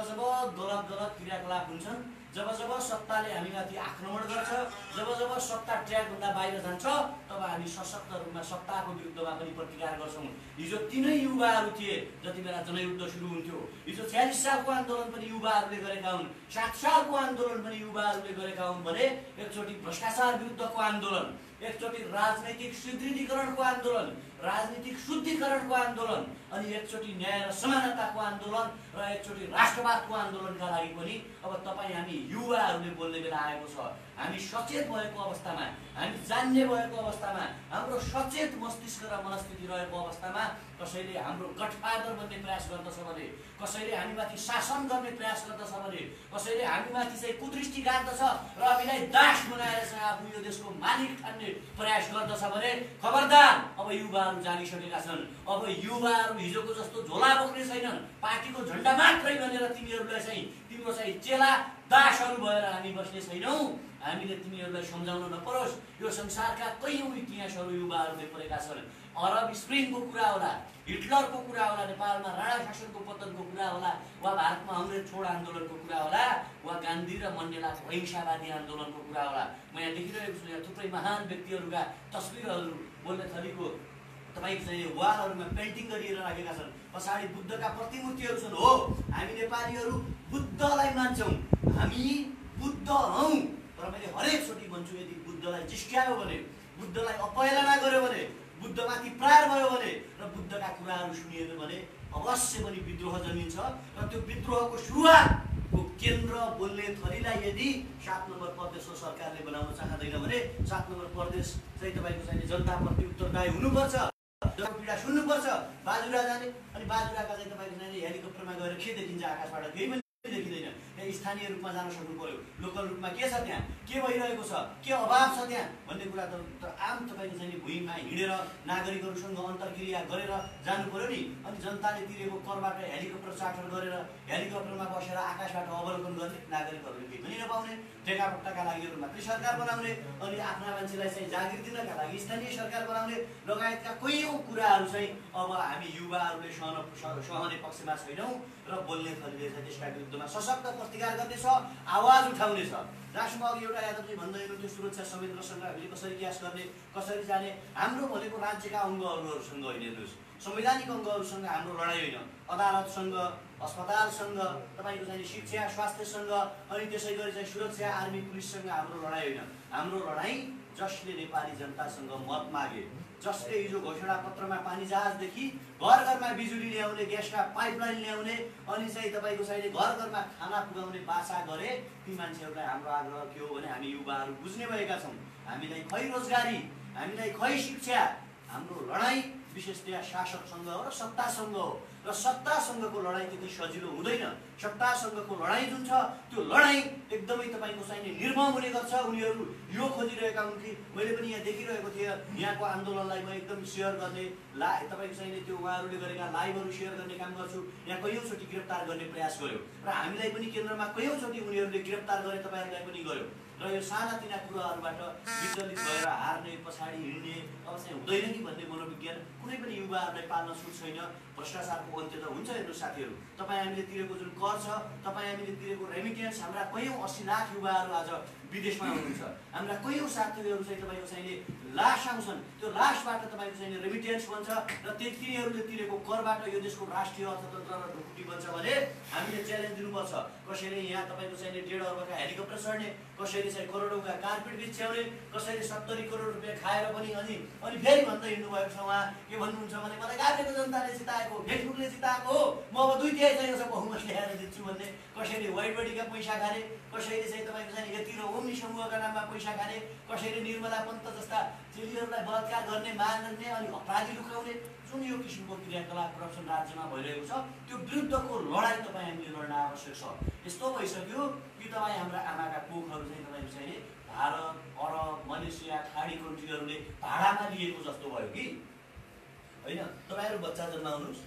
गलत क्रियाकलाप हुन्छन्, जब सत्ताले हामीमाथि आक्रमण गर्छ, जब सत्ता ट्र्याकभन्दा बाहिर जान्छ, तब हामी सशक्त रूपमा सत्ताको विरुद्धमा पनि प्रतिकार गर्छौँ। हिजो तिनै युवाहरू थिए जति बेला जनयुद्ध सुरु हुन्थ्यो। हिजो 46 सालको आन्दोलन पनि युवाहरूले गरेका हुन्, 7 सालको आन्दोलन पनि युवाहरूले गरेका हुन् भने एकचोटि भ्रष्टाचार विरुद्धको आन्दोलन, एकचोटि राजनैतिक सुदृढीकरणको आन्दोलन, राजनीतिक शुद्धिकरणको आन्दोलन, अनि एकचोटि न्याय र समानताको आन्दोलन र एकचोटि राष्ट्रवादको आन्दोलनका लागि पनि अब तपाईँ हामी युवाहरूले बोल्ने बेला आएको छ। हामी सचेत भएको अवस्थामा, हामी जान्ने भएको अवस्थामा, हाम्रो सचेत मस्तिष्क र मनस्थिति रहेको अवस्थामा कसैले हाम्रो गठफादर बन्ने प्रयास गर्दछ भने, कसैले हामीमाथि शासन गर्ने प्रयास गर्दछ भने, कसैले हामीमाथि चाहिँ कुदृष्टि गाड्दछ र हामीलाई दास बनाएर चाहिँ आफू यो देशको मालिक ठान्ने प्रयास गर्दछ भने खबरदार, अब युवा युवाहरू जागिसकेका छन्। अब युवाहरू हिजोको जस्तो झोला बोक्ने छैनन्, पार्टीको झन्डा मात्रै गरेर तिमीहरूलाई चाहिँ तिम्रो चाहिँ चेला दासहरू भएर हामी बस्ने छैनौँ। हामीले तिमीहरूलाई सम्झाउन नपरोस्। यो संसारका कैयौँ इतिहासहरू युवाहरूले पढेका छन्। अरब स्प्रिङको कुरा होला, हिटलरको कुरा होला, नेपालमा राणा शासनको पतनको कुरा होला, वा भारतमा अङ्ग्रेज छोड आन्दोलनको कुरा होला, वा गान्धी र मण्डेलाको अहिंसावादी आन्दोलनको कुरा होला। म यहाँ देखिरहेको छु, यहाँ थुप्रै महान व्यक्तिहरूका तस्बिरहरू बोल्ने थरीको तपाईँको चाहिँ वालहरूमा पेन्टिङ गरिएर राखेका छन्। पछाडि बुद्धका प्रतिमूर्तिहरू छन्। हो, हामी नेपालीहरू बुद्धलाई मान्छौँ, हामी बुद्ध हौँ। तर मैले हरेकचोटि भन्छु, यदि बुद्धलाई जिस्क्यायो भने, बुद्धलाई अपहेलना गर्यो भने, बुद्धमाथि प्रहार भयो भने र बुद्धका कुराहरू सुनिएन भने अवश्य पनि विद्रोह जन्मिन्छ। र त्यो विद्रोहको सुरुवातको केन्द्र बोल्ने थरीलाई यदि 7 नम्बर प्रदेशको सरकारले बनाउन चाहँदैन भने 7 नम्बर प्रदेश चाहिँ तपाईँको चाहिँ जनताप्रति उत्तरदायी हुनुपर्छ, पीडा सुन्नुपर्छ। बाजुरा जाने अनि बाजुराका चाहिँ तपाईँको चाहिँ हेलिकप्टरमा गएर के देखिन्छ आकाशबाट केही पनि देखिँदैन। त्यहाँ स्थानीय रूपमा जान सक्नु पर्यो, लोकल रूपमा के छ त्यहाँ, के भइरहेको छ, के अभाव छ त्यहाँ भन्ने कुरा त आम तपाईँको चाहिँ भुइँमा हिँडेर नागरिकहरूसँग अन्तर्क्रिया गरेर जानु पर्यो नि। अनि जनताले तिरेको करबाट हेलिकप्टर चार्टर गरेर हेलिकप्टरमा बसेर आकाशबाट अवलोकन गर्ने नागरिकहरूले केही पनि नपाउने, टेकापट्टाका लागि मात्रै सरकार बनाउने, अनि आफ्ना मान्छेलाई चाहिँ जागिर दिनका लागि स्थानीय सरकार बनाउने लगायतका कैयौँ कुराहरू चाहिँ अब हामी युवाहरूले सहने पक्षमा छैनौँ। र बोल्ने थरीले चाहिँ त्यसका विरुद्धमा सशक्त प्रतिकार गर्नेछ, आवाज उठाउनेछ। जहाँसम्म अघि एउटा यादवजी भन्दै हुनुहुन्थ्यो सुरक्षा संयन्त्रसँग हामीले कसरी क्यास गर्ने, कसरी जाने। हाम्रो भनेको राज्यका अङ्गहरूसँग होइन, हेर्नुहोस्, संवैधानिक अङ्गहरूसँग हाम्रो लडाइँ होइन, अदालतसँग, अस्पतालसँग, तपाईँको चाहिँ शिक्षा स्वास्थ्यसँग, अनि त्यसै गरी चाहिँ सुरक्षा आर्मी पुलिससँग हाम्रो लडाइँ होइन। हाम्रो लडाइँ जसले नेपाली जनतासँग मत मागे, जसले हिजो घोषणा पत्रमा पानी जहाजदेखि घर घरमा बिजुली ल्याउने, ग्यासका पाइपलाइन ल्याउने, अनि चाहिँ तपाईँको चाहिँ घर घरमा खाना पुगाउने बाचा गरे, ती मान्छेहरूलाई हाम्रो आग्रह के हो भने हामी युवाहरू बुझ्ने भएका छौँ। हामीलाई खै रोजगारी, हामीलाई खै शिक्षा। हाम्रो लडाइँ विशेषतया शासकसँग हो र सत्तासँग हो। र सत्तासँगको लडाइँ त्यति सजिलो हुँदैन। सत्तासँगको लडाइँ जुन छ त्यो लडाइँ एकदमै तपाईँको चाहिँ निर्मम हुने गर्छ। उनीहरू यो खोजिरहेका हुन् कि मैले पनि यहाँ देखिरहेको थिएँ, यहाँको आन्दोलनलाई म एकदम सेयर गर्ने तपाईँको चाहिँ त्यो उहाँहरूले गरेका लाइभहरू सेयर गर्ने काम गर्छु। यहाँ कैयौँचोटि गिरफ्तार गर्ने प्रयास गर्यो र हामीलाई पनि केन्द्रमा कैयौँचोटि उनीहरूले गिरफ्तार गरे, तपाईँहरूलाई पनि गर्यो। र यो सानातिना कुराहरूबाट विचलित भएर हार्ने, पछाडि हिँड्ने अब चाहिँ हुँदैन कि भन्ने मनोविज्ञान कुनै पनि युवाहरूलाई पाल्न छुट छैन। भ्रष्टाचारको अन्त्य त हुन्छ। हेर्नु साथीहरू, तपाईँ हामीले तिरेको जुन कर छ, तपाईँ हामीले तिरेको रेमिटेन्स, हाम्रा कैयौँ 80 लाख युवाहरू आज विदेशमा हुनुहुन्छ। हाम्रा कैयौँ साथीहरू चाहिँ तपाईँको चाहिँ लास आउँछन्, त्यो लासबाट तपाईँको चाहिँ रेमिटेन्स बन्छ र तिनीहरूले तिरेको करबाट यो देशको राष्ट्रिय अर्थतन्त्र र ढुकुटी बन्छ भने हामीले च्यालेन्ज दिनुपर्छ। कसैले यहाँ तपाईँको चाहिँ 1.5 अर्बका हेलिकप्टर चढ्ने, कसैले चाहिँ करोडौँका कार्पेट बिछ्याउने, कसैले 70 करोड रुपियाँ खाएर पनि अनि फेरि भन्दै हिँड्नुभएको छ। उहाँ के भन्नुहुन्छ भने मलाई गाभेको जनताले जिताएको, फेसबुकले जिताएको हो, म अब 2/3 चाहिँ यसो बहुमत ल्याएर दिन्छु भन्ने। कसैले वाइट बडीका पैसा खाने, कसैले चाहिँ तपाईँको चाहिँ यति र ओम्नी समूहका नाममा पैसा खाने, कसैले निर्मला पन्त जस्ता चेलीहरूलाई बलात्कार गर्ने, मार्ने अनि अपराधी लुकाउने, जुन यो किसिमको क्रियाकलाप करप्सन राज्यमा भइरहेको छ त्यो विरुद्धको लडाइँ तपाईँ हामीले लड्न आवश्यक छ। यस्तो भइसक्यो कि तपाईँ हाम्रा आमाका कोखहरू चाहिँ तपाईँको चाहिँ भारत, अरब, मलेसिया, खाडी कन्ट्रीहरूले भाडामा लिएको जस्तो भयो कि होइन। तपाईँहरू बच्चा जन्माउनुहोस्,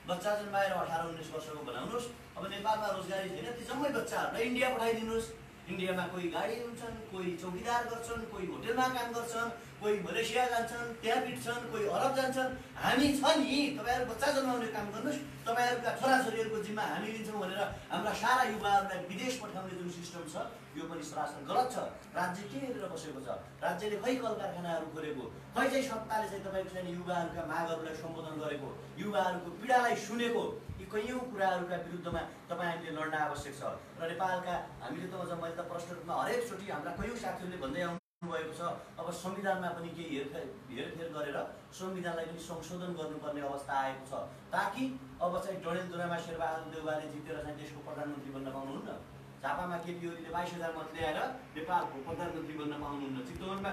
बच्चा जन्माएर 18-19 वर्षको बनाउनुहोस्। अब नेपालमा रोजगारी छैन, ती जम्मै बच्चाहरूलाई इन्डिया पठाइदिनुहोस्। इन्डियामा कोही गाडी हुन्छन्, कोही चौकीदार गर्छन्, कोही होटेलमा काम गर्छन्, कोही मलेसिया जान्छन्, त्यहाँ पिट्छन्, कोही अरब जान्छन्। हामी छ नि, तपाईँहरू बच्चा जन्माउने काम गर्नुहोस्, तपाईँहरूका छोराछोरीहरूको जिम्मा हामी लिन्छौँ भनेर हाम्रा सारा युवाहरूलाई विदेश पठाउने जुन सिस्टम छ यो पनि सरासर गलत छ। राज्य के हेरेर बसेको छ? राज्यले खै कल कारखानाहरू खोलेको, खै चाहिँ सत्ताले चाहिँ तपाईँको चाहिँ युवाहरूका मागहरूलाई सम्बोधन गरेको, युवाहरूको पीडालाई सुनेको। यी कैयौँ कुराहरूका विरुद्धमा तपाईँहरूले लड्न आवश्यक छ। र नेपालका हामीले त मैले त प्रष्ट रूपमा हरेकचोटि हाम्रा कैयौँ साथीहरूले भन्दै आउनुभएको छ अब संविधानमा पनि केही हेरफेर गरेर संविधानलाई पनि संशोधन गर्नुपर्ने अवस्था आएको छ, ताकि अब चाहिँ डडेलधुरामा शेरबहादुर देउवाले जितेर चाहिँ देशको प्रधानमन्त्री बन्न पाउनुहुन्न। झापामा केपी ओलीले 22,000 मत ल्याएर नेपालको प्रधानमन्त्री बन्न पाउनुहुन्न। चितवनमा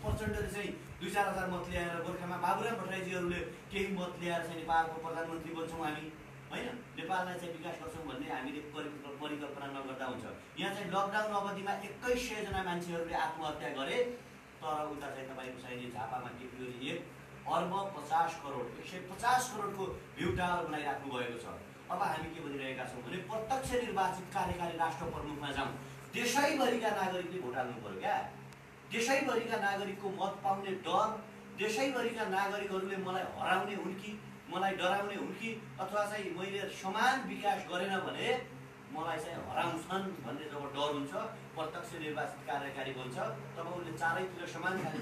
प्रचण्डले चाहिँ 2-4 हजार मत ल्याएर, गोर्खामा बाबुराम भट्टराईजीहरूले केही मत ल्याएर चाहिँ नेपालको प्रधानमन्त्री बन्छौँ हामी होइन, नेपाललाई चाहिँ विकास गर्छौँ भन्ने हामीले परिकल्पना नगर्दा हुन्छ। यहाँ चाहिँ लकडाउन अवधिमा 2100 जना मान्छेहरूले आत्महत्या गरे, तर उता चाहिँ तपाईँको चाहिँ झापामा केपी ओली 1 अर्ब 50 करोड 150 करोडको भ्यू टावर बनाइराख्नु भएको छ। अब हामी के भनिरहेका छौँ भने प्रत्यक्ष निर्वाचित कार्यकारी राष्ट्र प्रमुखमा जाउँ। देशैभरिका नागरिकले भोट हाल्नु पर्यो क्या। देशैभरिका नागरिकको मत पाउने डर, देशैभरिका नागरिकहरूले मलाई हराउने हुन् कि मलाई डराउने हुन् कि अथवा चाहिँ मैले समान विकास गरेन भने मलाई चाहिँ हराउँछन् भन्ने जब डर हुन्छ, प्रत्यक्ष निर्वाचित कार्यकारी बन्छ, तब उसले चारैतिर समान खाले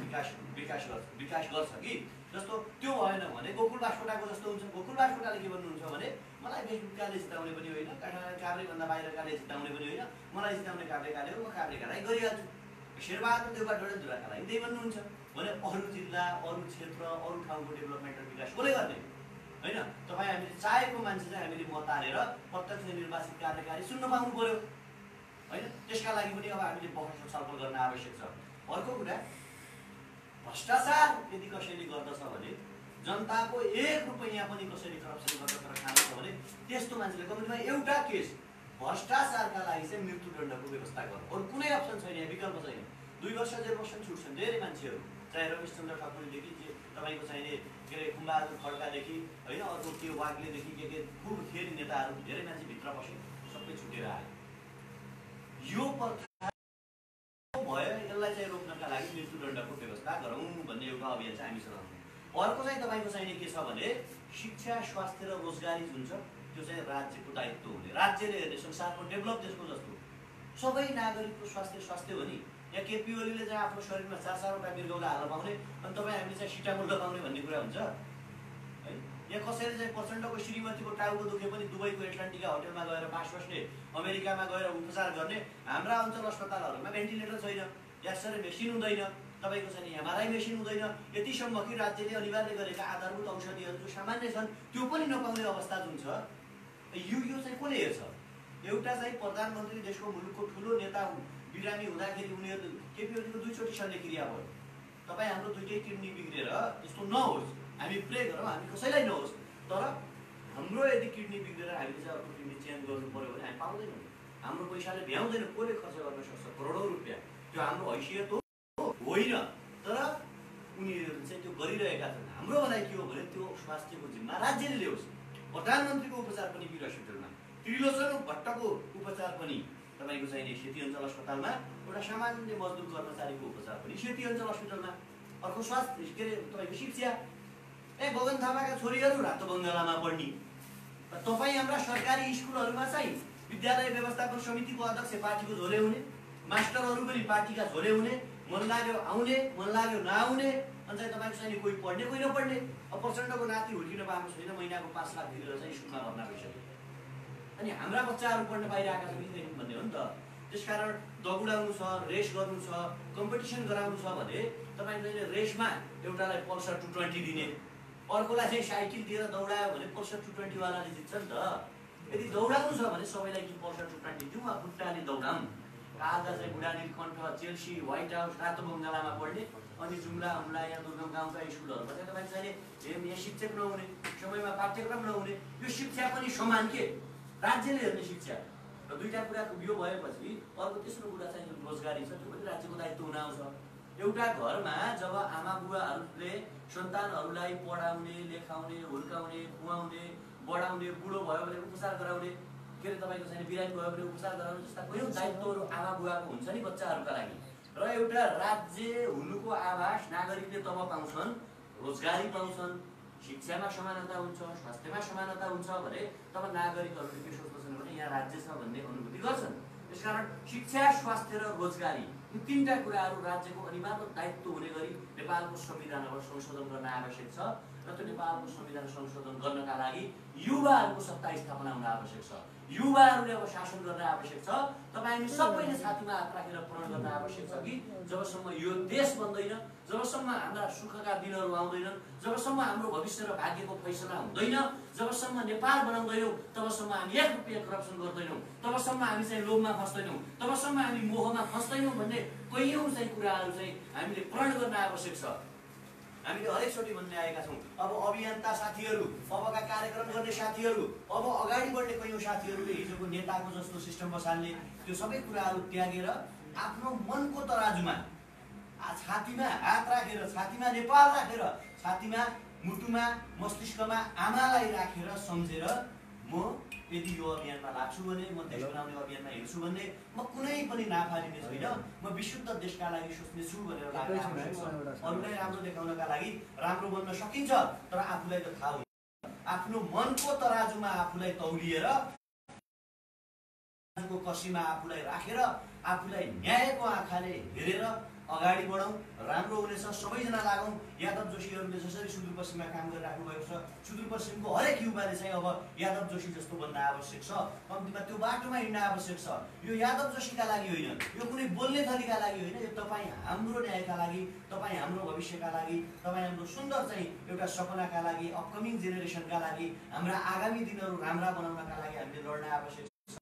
विकास गर्छ कि। जस्तो त्यो भएन भने गोकुल बास्कोटाको जस्तो हुन्छ। गोकुल बास्कोटाले के भन्नुहुन्छ भने मलाई बेसबुकाले जिताउने पनि होइन, काभ्रेभन्दा बाहिरकाले जिताउने पनि होइन, मलाई जिताउने काभ्रेकाले हो, म काभ्रेकालाई गरिहाल्छु। शेरबहादुर देउवा डडेलधुराकालाई त्यही भन्नुहुन्छ भने अरू जिल्ला, अरू क्षेत्र, अरू ठाउँको डेभलपमेन्ट र विकास कसले गर्ने होइन। तपाईँ हामीले चाहेको मान्छे चाहिँ हामीले मत हालेर प्रत्यक्ष निर्वाचित कार्यकारी सुन्न पाउनु पर्यो होइन। त्यसका लागि पनि अब हामीले बहस छलफल गर्न आवश्यक छ। अर्को कुरा, भ्रष्टाचार यदि कसैले गर्दछ भने, जनताको 1 रुपैयाँ पनि कसैले करप्सन गरेर खान्छ भने त्यस्तो मान्छेले कम्तीमा एउटा केस भ्रष्टाचारका लागि चाहिँ मृत्युदण्डको व्यवस्था गर्नु, अरू कुनै अप्सन छैन, विकल्प छैन। 2 वर्ष जेल बस्न छुट्छन् धेरै मान्छेहरू, चाहे रमेशचन्द्र ठकुरीदेखि तपाईँको चाहिने के अरे कुम्बहादुर खड्कादेखि होइन, अर्को के वाग्लेदेखि के खुब फेरि नेताहरू धेरै मान्छे भित्र बसे, सबै छुटेर आए। यो प्रथा भयो, यसलाई चाहिँ रोक्नका लागि मृत्युदण्डको व्यवस्था गरौँ भन्ने एउटा अभियान चाहिँ हामी चलाउँछौँ। अर्को चाहिँ तपाईँको चाहिने के छ भने शिक्षा, स्वास्थ्य र रोजगारी जुन छ त्यो चाहिँ राज्यको दायित्व हुने। राज्यले हेर्ने, संसारको डेभलप देशको जस्तो सबै नागरिकको स्वास्थ्य हो नि। यहाँ केपी ओलीले चाहिँ आफ्नो शरीरमा 4-4वटा मृगौला हाल्न पाउने अनि तपाईँ हामीले चाहिँ सिटामोल लगाउने भन्ने कुरा हुन्छ है। यहाँ कसैले चाहिँ प्रचण्डको श्रीमतीको टाउको दुखे पनि दुबईको एटलान्टिका होटलमा गएर बास बस्ने, अमेरिकामा गएर उपचार गर्ने। हाम्रा अञ्चल अस्पतालहरूमा भेन्टिलेटर छैन, एक्सरे मेसिन हुँदैन, तपाईँको चाहिँ एमआरआई मेसिन हुँदैन। यतिसम्म कि राज्यले अनिवार्य गरेका आधारभूत औषधिहरू जो सामान्य छन् त्यो पनि नपाउने अवस्था जुन छ, यो चाहिँ कसले हेर्छ? एउटा चाहिँ प्रधानमन्त्री देशको मुलुकको ठुलो नेता बिरामी हुँदाखेरि उनीहरू केपी ओलीको 2 चोटि शल्यक्रिया भयो। तपाईँ हाम्रो 2टै किडनी बिग्रेर त्यस्तो नहोस्, हामी प्रे गरौँ, हामी कसैलाई नहोस्, तर हाम्रो यदि किडनी बिग्रेर हामीले चाहिँ अर्को किडनी चेन्ज गर्नु पर्यो भने हामी पाउँदैनौँ। हाम्रो पैसाले भ्याउँदैन, कसले खर्च गर्न सक्छ करोडौँ रुपियाँ? त्यो हाम्रो हैसियत होइन, तर उनीहरू चाहिँ त्यो गरिरहेका छन्। हाम्रो भनाइ के हो भने त्यो स्वास्थ्यको जिम्मा राज्यले ल्याओस्। प्रधानमन्त्रीको उपचार पनि वीर हस्पिटलमा, त्रिलोचन भट्टको उपचार पनि तपाईँको चाहिने सेती अञ्चल अस्पतालमा, एउटा सामान्य मजदुर कर्मचारीको उपचार पनि सेती अञ्चल अस्पतालमा। अर्को स्वास्थ्य के अरे तपाईँको शिक्षा, गगन थापाका छोरीहरू रातो बङ्गालामा पढ्ने। तपाईँ हाम्रा सरकारी स्कुलहरूमा चाहिँ विद्यालय व्यवस्थापन समितिको अध्यक्ष पार्टीको झोले हुने, मास्टरहरू पनि पार्टीका झोले हुने, मन लाग्यो आउने, मन लाग्यो नआउने, अनि चाहिँ तपाईँको चाहिँ कोही पढ्ने कोही नपढ्ने। अब प्रचण्डको नाति हुर्किन पाएको छैन, महिनाको 5 लाख तिरेर चाहिँ स्कुलमा भर्ना भइसक्यो, अनि हाम्रा बच्चाहरू पढ्न पाइरहेका छन् भन्ने हो नि त। त्यसकारण दौडाउनु छ, रेस गर्नु छ, कम्पिटिसन गराउनु छ भने तपाईँले रेसमा एउटालाई पल्सर 220 दिने, अर्कोलाई चाहिँ साइकल दिएर दौडायो भने पल्सर 220 वालाले जित्छ नि त। यदि दौडाउनु छ भने सबैलाई कि पल्सर 220 दिउँ, खुट्टाले दौडाउँ। आज चाहिँ बुढा नीलकण्ठ, चेल्सी, व्हाइट हाउस, रातो बङ्गालामा पढ्ने, अनि जुम्ला हुम्ला यहाँ दुर्गम गाउँका स्कुलहरूमा चाहिँ तपाईँ चाहिँ यहाँ शिक्षक नहुने, समयमा पाठ्यक्रम नहुने, यो शिक्षा पनि समान के राज्यले हेर्ने शिक्षा। र दुईटा कुराको यो भएपछि अर्को तेस्रो कुरा चाहिँ रोजगारी छ, त्यो पनि राज्यको दायित्व हुन आउँछ। एउटा घरमा जब आमा बुवाहरूले सन्तानहरूलाई पढाउने, लेखाउने, हुर्काउने, खुवाउने, बढाउने, बुढो भयो भने उपचार गराउने, के अरे तपाईँको चाहिँ बिरामी भयो भने उपचार गराउने जस्ता कयौँ दायित्वहरू आमा बुवाको हुन्छ नि बच्चाहरूका लागि। र एउटा राज्य हुनुको आभास नागरिकले तब पाउँछन्, रोजगारी पाउँछन्, शिक्षामा समानता हुन्छ, स्वास्थ्यमा समानता हुन्छ भने तब नागरिकहरूले के सोच्दछन् भने यहाँ राज्य छ भन्ने अनुभूति गर्छन्। त्यसकारण शिक्षा, स्वास्थ्य र रोजगारी यी 3टा कुराहरू राज्यको अनिवार्य दायित्व हुने गरी नेपालको संविधानमा संशोधन गर्न आवश्यक छ। र त्यो नेपालको संविधान संशोधन गर्नका लागि युवाहरूको सत्ता स्थापना हुन आवश्यक छ। युवाहरूले अब शासन गर्न आवश्यक छ। तपाईँ हामी सबैले छातीमा हात राखेर प्रण गर्न आवश्यक छ कि जबसम्म यो देश बन्दैन, जबसम्म हाम्रा सुखका दिनहरू आउँदैनन्, जबसम्म हाम्रो भविष्य र भाग्यको फैसला हुँदैन, जबसम्म नेपाल बनाउँदैनौँ, तबसम्म हामी 1 रुपियाँ करप्सन गर्दैनौँ, तबसम्म हामी चाहिँ लोभमा फस्दैनौँ, तबसम्म हामी मोहमा फस्दैनौँ भन्ने कयौँ चाहिँ कुराहरू चाहिँ हामीले प्रण गर्न आवश्यक छ। हामीले हरेकचोटि भन्दै आएका छौँ। अब अभियन्ता साथीहरू, अबका कार्यक्रम गर्ने साथीहरू, अब अगाडि बढ्ने कयौँ साथीहरूले हिजोको नेताको जस्तो सिस्टम बसाल्ने त्यो सबै कुराहरू त्यागेर आफ्नो मनको तराजुमा छातीमा हात राखेर, छातीमा नेपाल राखेर छातीमा मुटुमा मस्तिष्कमा आमालाई राखेर सम्झेर म यदि यो अभियानमा लाग्छु भने म देश बनाउने अभियानमा हिँड्छु भने म कुनै पनि नाफा लिने छैन, म विशुद्ध देशका लागि सोच्ने छु भनेर लाग्न आवश्यक छ। अरूलाई राम्रो देखाउनका लागि राम्रो बन्न सकिन्छ, तर आफूलाई त थाहा हुन्छ। आफ्नो मनको तराजुमा आफूलाई तौलिएर कसीमा आफूलाई राखेर आफूलाई न्यायको आँखाले हेरेर अगाडि बढौँ, राम्रो हुनेछ। सबैजना लागौँ। यादव जोशीहरूले जसरी सुदूरपश्चिममा काम गरिराख्नु भएको छ, सुदूरपश्चिमको हरेक युवाले चाहिँ अब यादव जोशी जस्तो बन्न आवश्यक छ, कम्तीमा त्यो बाटोमा हिँड्न आवश्यक छ। यो यादव जोशीका लागि होइन, यो कुनै बोल्ने थरीका लागि होइन, यो तपाईँ हाम्रो न्यायका लागि, तपाईँ हाम्रो भविष्यका लागि, तपाईँ हाम्रो सुन्दर चाहिँ एउटा सपनाका लागि, अपकमिङ जेनेरेसनका लागि, हाम्रा आगामी दिनहरू राम्रा बनाउनका लागि हामीले लड्न आवश्यक छ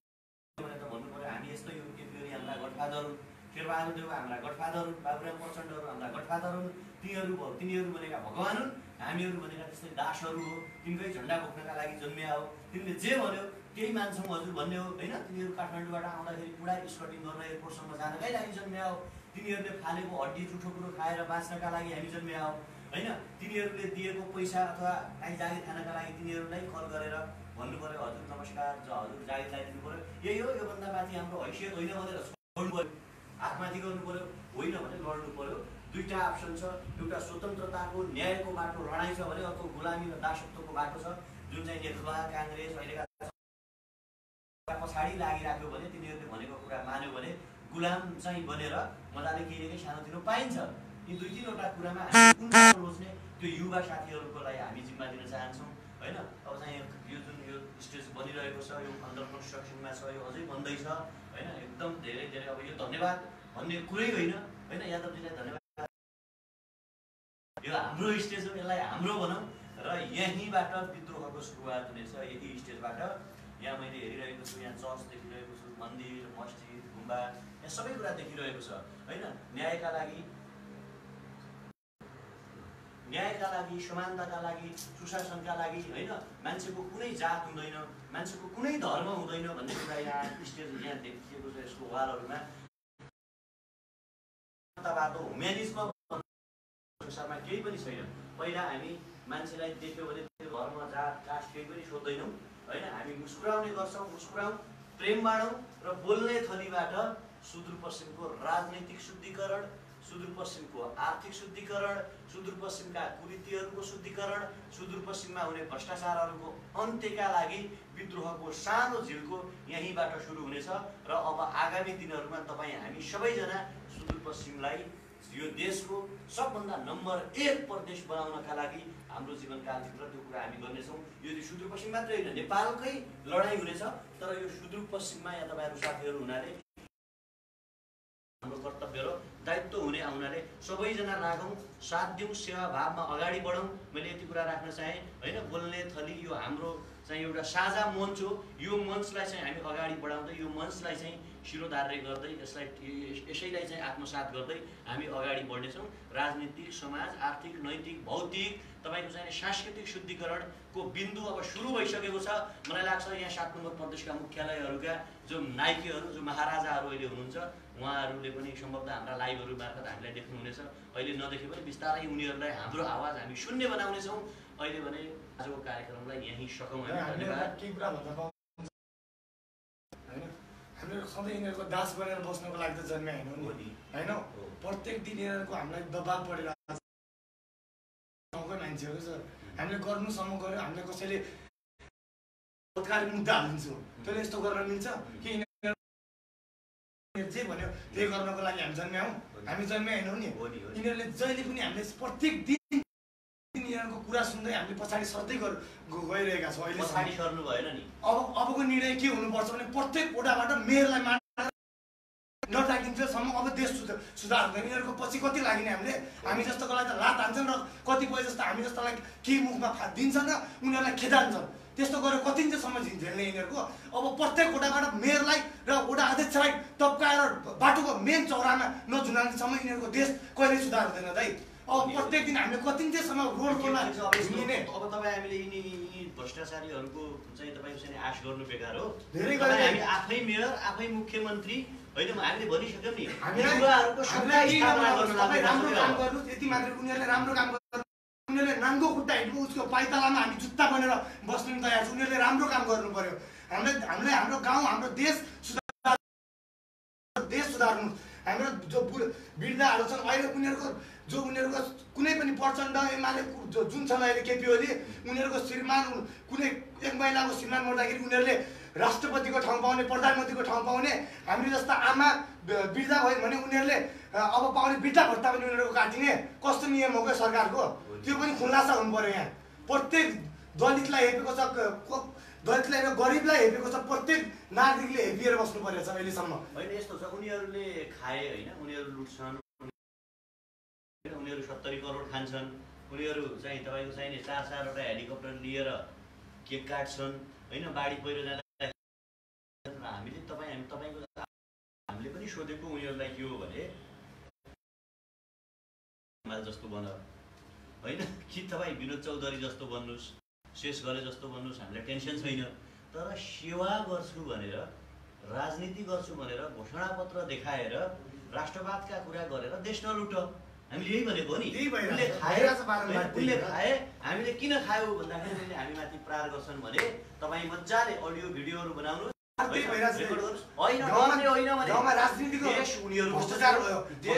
भने त भन्नु पर्यो। हामी यस्तो यो केपी हाम्रा गडफादर, शेरबहादुर देउवा हाम्रा गडफादर हुन्, बाबुराम प्रचण्डहरू हाम्रा गडफादर हुन्। तिनीहरू भनेका भगवान हुन्, हामीहरू भनेका त्यस्तै दासहरू हो। तिनकै झन्डा बोक्नका लागि जन्मिया हो। तिमीले जे भन्यो त्यही मान्छौँ हजुर भन्ने हो होइन। तिनीहरू काठमाडौँबाट आउँदाखेरि पुरा स्कटिङ गरेर एयरपोर्टसम्म जानकै लागि जन्मिया हो। तिनीहरूले फालेको हड्डी जुठो कुरो खाएर बाँच्नका लागि हामी जन्मिया हो होइन। तिनीहरूले दिएको पैसा अथवा काहीँ जागिर खानका लागि तिनीहरूलाई कल गरेर भन्नु पर्यो हजुर नमस्कार, हजुर जागिर लगाइदिनु पर्यो, यही हो, योभन्दा माथि हाम्रो हैसियत होइन भनेर छोड्नु पर्यो, हातमाथि गर्नु पर्यो, होइन भने लड्नु पर्यो। दुईटा अप्सन छ, एउटा स्वतन्त्रताको न्यायको बाटो लडाइँ छ भने अर्को गुलामी र दासत्वको बाटो छ, जुन चाहिँ नेकपा काङ्ग्रेस अहिलेका पछाडि लागिराख्यो भने तिनीहरूले भनेको कुरा मान्यो भने गुलाम चाहिँ बनेर मजाले केही न केही सानोतिनो पाइन्छ। यी दुई तिनवटा कुरामा हामी कुन बाटो रोज्ने त्यो युवा साथीहरूको लागि हामी जिम्मा दिन चाहन्छौँ होइन। अब चाहिँ यो जुन यो स्टेज बनिरहेको छ, यो अन्डर कन्स्ट्रक्सनमा छ, यो अझै बन्दैछ होइन। एकदम धेरै धेरै अब यो धन्यवाद भन्ने कुरै होइन होइन। यादवजीलाई धन्यवाद। यो हाम्रो स्टेज हो, यसलाई हाम्रो भनौँ र यहीँबाट विद्रोहको सुरुवात हुनेछ। यही स्टेजबाट यहाँ मैले हेरिरहेको छु, यहाँ चर्च देखिरहेको छु, मन्दिर मस्जिद गुम्बा यहाँ सबै कुरा देखिरहेको छ होइन। न्यायका लागि, समानताका लागि, सुशासनका लागि होइन। मान्छेको कुनै जात हुँदैन, मान्छेको कुनै धर्म हुँदैन भन्ने कुरा यहाँ स्टेज यहाँ देखिएको छ। यसको वालहरूमा ह्युम्यानिज्म संसारमा केही पनि छैन। पहिला हामी मान्छेलाई देख्यो भने त्यो धर्म जात कास्ट केही पनि सोध्दैनौँ होइन। हामी मुस्कुराउने गर्छौँ, मुस्कुराउँ, प्रेम बाँडौँ र बोल्ने थलीबाट सुदूरपश्चिमको राजनैतिक शुद्धिकरण, सुदूरपश्चिमको आर्थिक शुद्धिकरण, सुदूरपश्चिमका कुरीतिहरूको शुद्धिकरण, सुदूरपश्चिममा हुने भ्रष्टाचारहरूको अन्त्यका लागि विद्रोहको सानो झिल्को यहीँबाट सुरु हुनेछ। र अब आगामी दिनहरूमा तपाईँ हामी सबैजना सुदूरपश्चिमलाई यो देशको सबभन्दा नम्बर 1 प्रदेश बनाउनका लागि हाम्रो जीवनकालभित्र त्यो कुरा हामी गर्नेछौँ। यो सुदूरपश्चिम मात्रै होइन, नेपालकै लडाइँ हुनेछ। तर यो सुदूरपश्चिममा यहाँ तपाईँहरू साथीहरू हुनाले हाम्रो कर्तव्य र दायित्व हुने आउनाले सबैजना लागौँ, साथ दिउँ, सेवाभावमा अगाडि बढौँ। मैले यति कुरा राख्न चाहेँ होइन। बोल्ने थली यो हाम्रो चाहिँ एउटा साझा मञ्च हो। यो मञ्चलाई चाहिँ हामी अगाडि बढाउँदै, यो मञ्चलाई चाहिँ शिरोधार्य गर्दै, यसैलाई चाहिँ आत्मसात गर्दै हामी अगाडि बढ्नेछौँ। राजनीतिक, समाज, आर्थिक, नैतिक, भौतिक तपाईँको चाहिँ सांस्कृतिक शुद्धिकरणको बिन्दु अब सुरु भइसकेको छ। मलाई लाग्छ यहाँ 7 नम्बर प्रदेशका मुख्यालयहरूका जो नायकहरू, जो महाराजाहरू अहिले हुनुहुन्छ, उहाँहरूले पनि सम्भवतः हाम्रा लाइभहरू मार्फत हामीलाई देख्नुहुनेछ। अहिले नदेखे पनि बिस्तारै उनीहरूलाई हाम्रो आवाज हामी शून्य बनाउनेछौँ। अहिले भने आजको कार्यक्रमलाई यहीँ सकौँ। धन्यवाद। केही कुरा भन्दा होइन, हामीले सधैँ यिनीहरूको दास बनेर बस्नको लागि त जन्मे होइन नि होइन। प्रत्येक दिन यिनीहरूको हामीलाई दबाब परिरहेको छ। गाउँकै मान्छेहरू छ, हामीले गर्नुसम्म गऱ्यो, हामीले कसैले बलात्कारी मुद्दा हालिदिन्छौँ, त्यसले यस्तो गर्न मिल्छ कि जे भन्यो त्यही गर्नको लागि हामी जन्म्या हौँ, हामी जन्मे होइनौँ नि। यिनीहरूले जहिले पनि हामीले प्रत्येक दिन यिनीहरूको कुरा सुन्दै हामीले पछाडि सर्दै गइरहेका छौँ। अहिले पछाडि सर्नु भएन नि। अबको निर्णय के हुनुपर्छ भने प्रत्येक वडाबाट मेयरलाई मारेर नराखिन्जेलसम्म अब देश सुधार हुँदैन। यिनीहरूको पछि कति लाग्ने हामी जस्तोलाई त लात हान्छन् र कतिपय जस्तो हामी जस्तोलाई केही मुखमा दिन्छन् र उनीहरूलाई खेदान्छन्। त्यस्तो गरेर कतिन्जेलसम्म झेल्ने यिनीहरूको। अब प्रत्येक वडाबाट मेयरलाई र वडा अध्यक्षलाई तप्काएर बाटोको मेन चौरामा नझुनाल्नेसम्म यिनीहरूको देश कहिले सुधार हुँदैन दाइ। अब प्रत्येक दिन हामीले कतिन्जेलसम्म रोडकोमा हिँड्ने। अब तपाईँ हामीले यी भ्रष्टाचारीहरूको चाहिँ तपाईँको चाहिँ आश गर्नु बेकार हो। धेरै हामी आफै मेयर, आफै मुख्यमन्त्री होइन, हामीले भनिसक्यौँ नि। युवाहरूको राम्रो काम गर्नु, यति मात्र उनीहरूले राम्रो काम गर्नु। उनीहरूले नाङ्गो खुट्टा हिँड्नु उसको पाइतालामा हामी जुत्ता बनेर बस्नु पनि तयार छ। उनीहरूले राम्रो काम गर्नु पर्यो। हामीलाई हाम्रो गाउँ हाम्रो देश सुधार्नु। हाम्रो जो वृद्धहरू छन् अहिले उनीहरूको कुनै पनि प्रचण्ड एमाले जुन छन् अहिले केपी ओली उनीहरूको श्रीमान कुनै एक महिलाको श्रीमान मर्दाखेरि उनीहरूले राष्ट्रपतिको ठाउँ पाउने प्रधानमन्त्रीको ठाउँ पाउने हामी जस्ता आमा वृद्ध भयो भने उनीहरूले अब पाउने वृद्ध भत्ता पनि उनीहरूको काटिने कस्तो नियम हो क्या सरकारको? त्यो पनि खुलासा हुनु पर्यो। यहाँ प्रत्येक दलितलाई हेपेको छ, दलितलाई गरिबलाई हेपेको छ, प्रत्येक नागरिकले हेपिएर बस्नु परेको छ अहिलेसम्म। होइन यस्तो छ उनीहरूले खाए होइन, उनीहरू लुट्छन्, उनीहरू 70 करोड खान्छन्, उनीहरू चाहिँ तपाईँको चाहिने 4-4वटा हेलिकप्टर लिएर केक काट्छन् होइन, बाढी पहिरो जाँदा हामीले पनि सोधेको उनीहरूलाई के हो भने जस्तो बन होइन कि तपाईँ विनोद चौधरी जस्तो बन्नुहोस्, शेष गरे जस्तो बन्नुहोस्, हामीलाई टेन्सन छैन। तर सेवा गर्छु भनेर राजनीति गर्छु भनेर घोषणापत्र देखाएर राष्ट्रवादका कुरा गरेर देश नलुट। हामीले यही भनेको हो नि। उसले खाए हामीले किन खायौ भन्दाखेरि हामी माथि प्रहार गर्छन् भने तपाईँ मजाले अडियो भिडियोहरू बनाउनु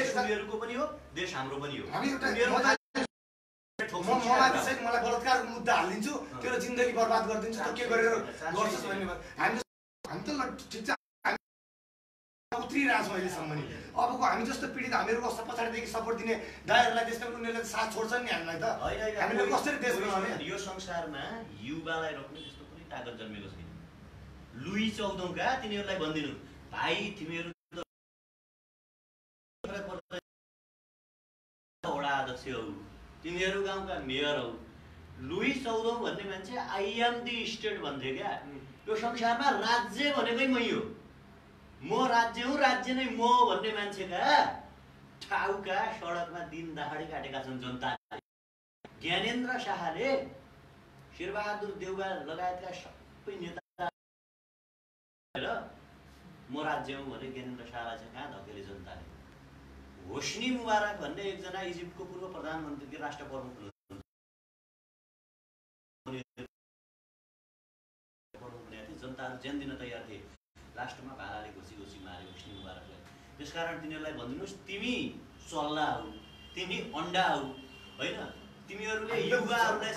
उनीहरूको पनि हो, देश हाम्रो पनि हो। मलाई बलात्कारको मुद्दा हालिदिन्छु, तेरो जिन्दगी बर्बाद गरिदिन्छु, त के गरेर गर्छस् भन्ने हामी त ठिक छ उत्रिरहेको छौँ अहिलेसम्म नि। अबको हामी जस्तो पीडित हामीहरूको पछाडिदेखि सपोर्ट दिने दाइहरूलाई त्यसमा पनि उनीहरूले साथ छोड्छन् नि हामीलाई त। हामीले कसरी देश बनाउने? यो संसारमा युवालाई रोक्ने त्यस्तो कुनै ताकत जन्मेको छैन। लुई 14का तिनीहरूलाई भनिदिनु भाइ तिमीहरू वडा अध्यक्ष हौ, तिमीहरू गाउँका मेयर हौ। लुई 14 भन्ने मान्छे आई एम दि स्टेट भन्थे क्या। यो संसारमा राज्य भनेकै मै हो, म राज्य हुँ, राज्य नै म भन्ने मान्छेका ठाउँका सडकमा दिन दहाडी काटेका छन् जनताले। ज्ञानेन्द्र शाहले शेरबहादुर देउवा लगायतका सबै नेता म राज्य हुँ भने ज्ञानेन्द्र शाहलाई चाहिँ कहाँ धकेले जनताले। होस्नी मुबारक भन्ने एकजना इजिप्टको पूर्व प्रधानमन्त्री राष्ट्र प्रमुख जनताहरू ज्यान दिन तयार थिए। लास्टमा भालाले घोसी मारे होस्नी मुबारकलाई। त्यसकारण तिनीहरूलाई भनिदिनुहोस् तिमी चल्ला हौ, तिमी अन्डा हौ होइन, तिमीहरूले युवाहरूलाई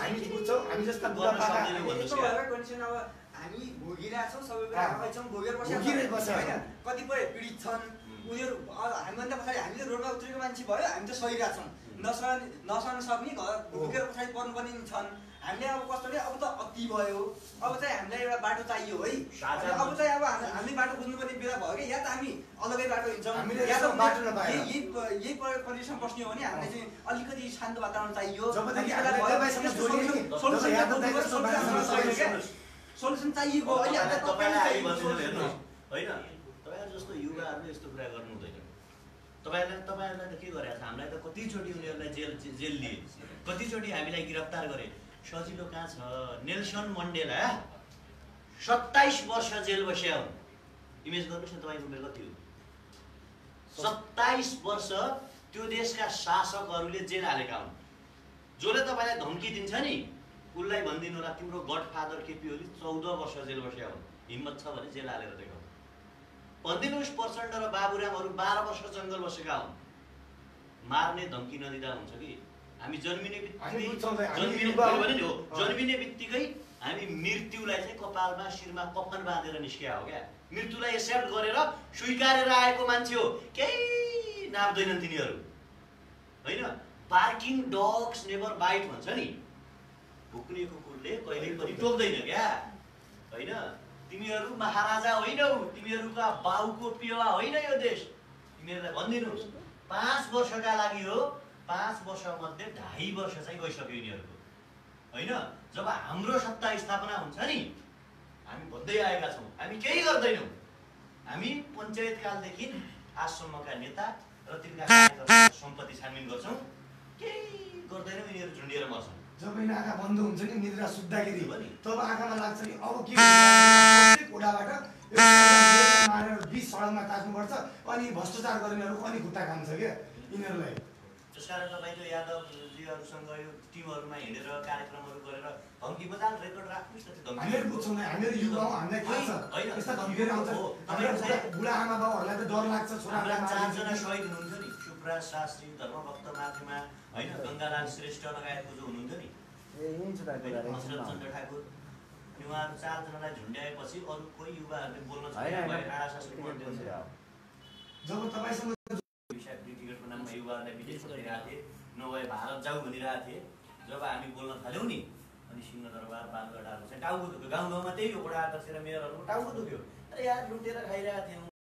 हामी भोगिरहेछौँ, सबै कुरा आफैछौँ, भोगेर बसेको होइन। कतिपय पीडित छन् उनीहरू हामीभन्दा पछाडि हामीले रोडमा उत्रेको मान्छे भयो, हामी त सहिरहेछौँ। नसहन सक्ने घर भोगेर पछाडि पर्नुपर्ने छन्। हामीले अब कस्तो भने अब त अति भयो, अब चाहिँ हामीलाई एउटा बाटो चाहियो है। अब चाहिँ अब हामी बाटो बुझ्नुपर्ने बेला भयो कि या त हामी अलगै बाटो हिँड्छौँ या त यही परिवेशमा बस्ने हो भने हामीलाई चाहिँ अलिकति शान्त वातावरण चाहियो। सोल्युसन चाहिएको अहिले होइन। तपाईँहरू जस्तो युवाहरूले यस्तो कुरा गर्नु हुँदैन। तपाईँहरूलाई त के गरेको छ? हामीलाई त कतिचोटि उनीहरूलाई जेल लिए, कतिचोटि हामीलाई गिरफ्तार गरे। सजिलो कहाँ छ? नेल्सन मण्डेला 27 वर्ष जेल बस्या हुन्। इमेज गर्नुहोस् न तपाईँको उमेर कति हो? 27 वर्ष त्यो देशका शासकहरूले जेल हालेका हुन्। जसले तपाईँलाई धम्की दिन्छ नि उसलाई भनिदिनु होला तिम्रो गडफादर केपी ओली 14 वर्ष जेल बस्या हुन्। हिम्मत छ भने जेल हालेर देखाउ। भनिदिनुहोस् प्रचण्ड र बाबुरामहरू 12 वर्ष जङ्गल बसेका हुन्। मार्ने धम्की नदिँदा हुन्छ कि? हामी जन्मिने बित्तिकै हामी मृत्युलाई चाहिँ कपालमा शिरमा कफन बाँधेर निस्किया हो क्या। मृत्युलाई एक्सेप्ट गरेर स्वीकारेर आएको मान्छे हो। केही नाप्दैनन् तिनीहरू होइन। बार्किङ डग्स नेभर बाइट भन्छ नि, भुक्ने कुकुरले कहिल्यै पनि टोक्दैन क्या होइन। तिमीहरू महाराजा होइनौ, तिमीहरूका बाउको पेवा होइन यो देश। तिमीहरूलाई भनिदिनुहोस् 5 वर्षका लागि हो, 5 वर्ष मध्ये 2.5 वर्ष चाहिँ गइसक्यो यिनीहरूको होइन। जब हाम्रो सत्ता स्थापना हुन्छ नि हामी भन्दै आएका छौँ हामी केही गर्दैनौँ। हामी पञ्चायतकालदेखि आजसम्मका नेता र तिनका सम्पत्ति छानबिन गर्छौँ, केही गर्दैनौँ। यिनीहरू झुन्डिएर मर्छन्। जब आँखा बन्द हुन्छ नि निद्रा सुत्दाखेरि तब आँखामा लाग्छ कि अब के प्रत्येक ओडाबाट मारेर 20 सडकमा काट्नुपर्छ। अनि भ्रष्टाचार गर्नेहरू अनि खुट्टा खान्छ क्या यिनीहरूलाई। त्यसकारण तपाईँको यादवजीहरूसँग यो टिमहरूमा हिँडेर कार्यक्रमहरू गरेर धम्की बजार रेकर्ड राख्नुहोस् न त्यो धम्की हामीहरू बुझ्छौँ हामीहरू युवा हौँ, हामीलाई थाहा छ यस्ता धम्कीहरू आउँछ। बुढा आमा बाबुहरूलाई त डर लाग्छ छोरालाई। 4 जना शहीद हुनुहुन्थ्यो नि, सुप्रकाश शास्त्री, धर्मभक्त माथिमा होइन, गङ्गालाल श्रेष्ठ लगायतको जो हुनुहुन्थ्यो नि, हजरत चन्द्र ठाकुर, अनि उहाँहरू 4 जनालाई झुन्ड्याएपछि अरू कोही युवाहरूले बोल्न छैन भए टाढा शासन पढ्दै जब तपाईँसँग टिकटको नाममा युवाहरूलाई विदेश गरिरहेको थिए, नभए भारत जाऊ भनिरहेको थिए। जब हामी बोल्न थाल्यौँ नि, अनि सिंहदरबार बालगढाहरू चाहिँ टाउको दुख्यो। गाउँ गाउँमा त्यही हो, वडा अध्यक्ष र मेयरहरूको टाउको दुख्यो। अरे यार लुटेर खाइरहेको थियौँ।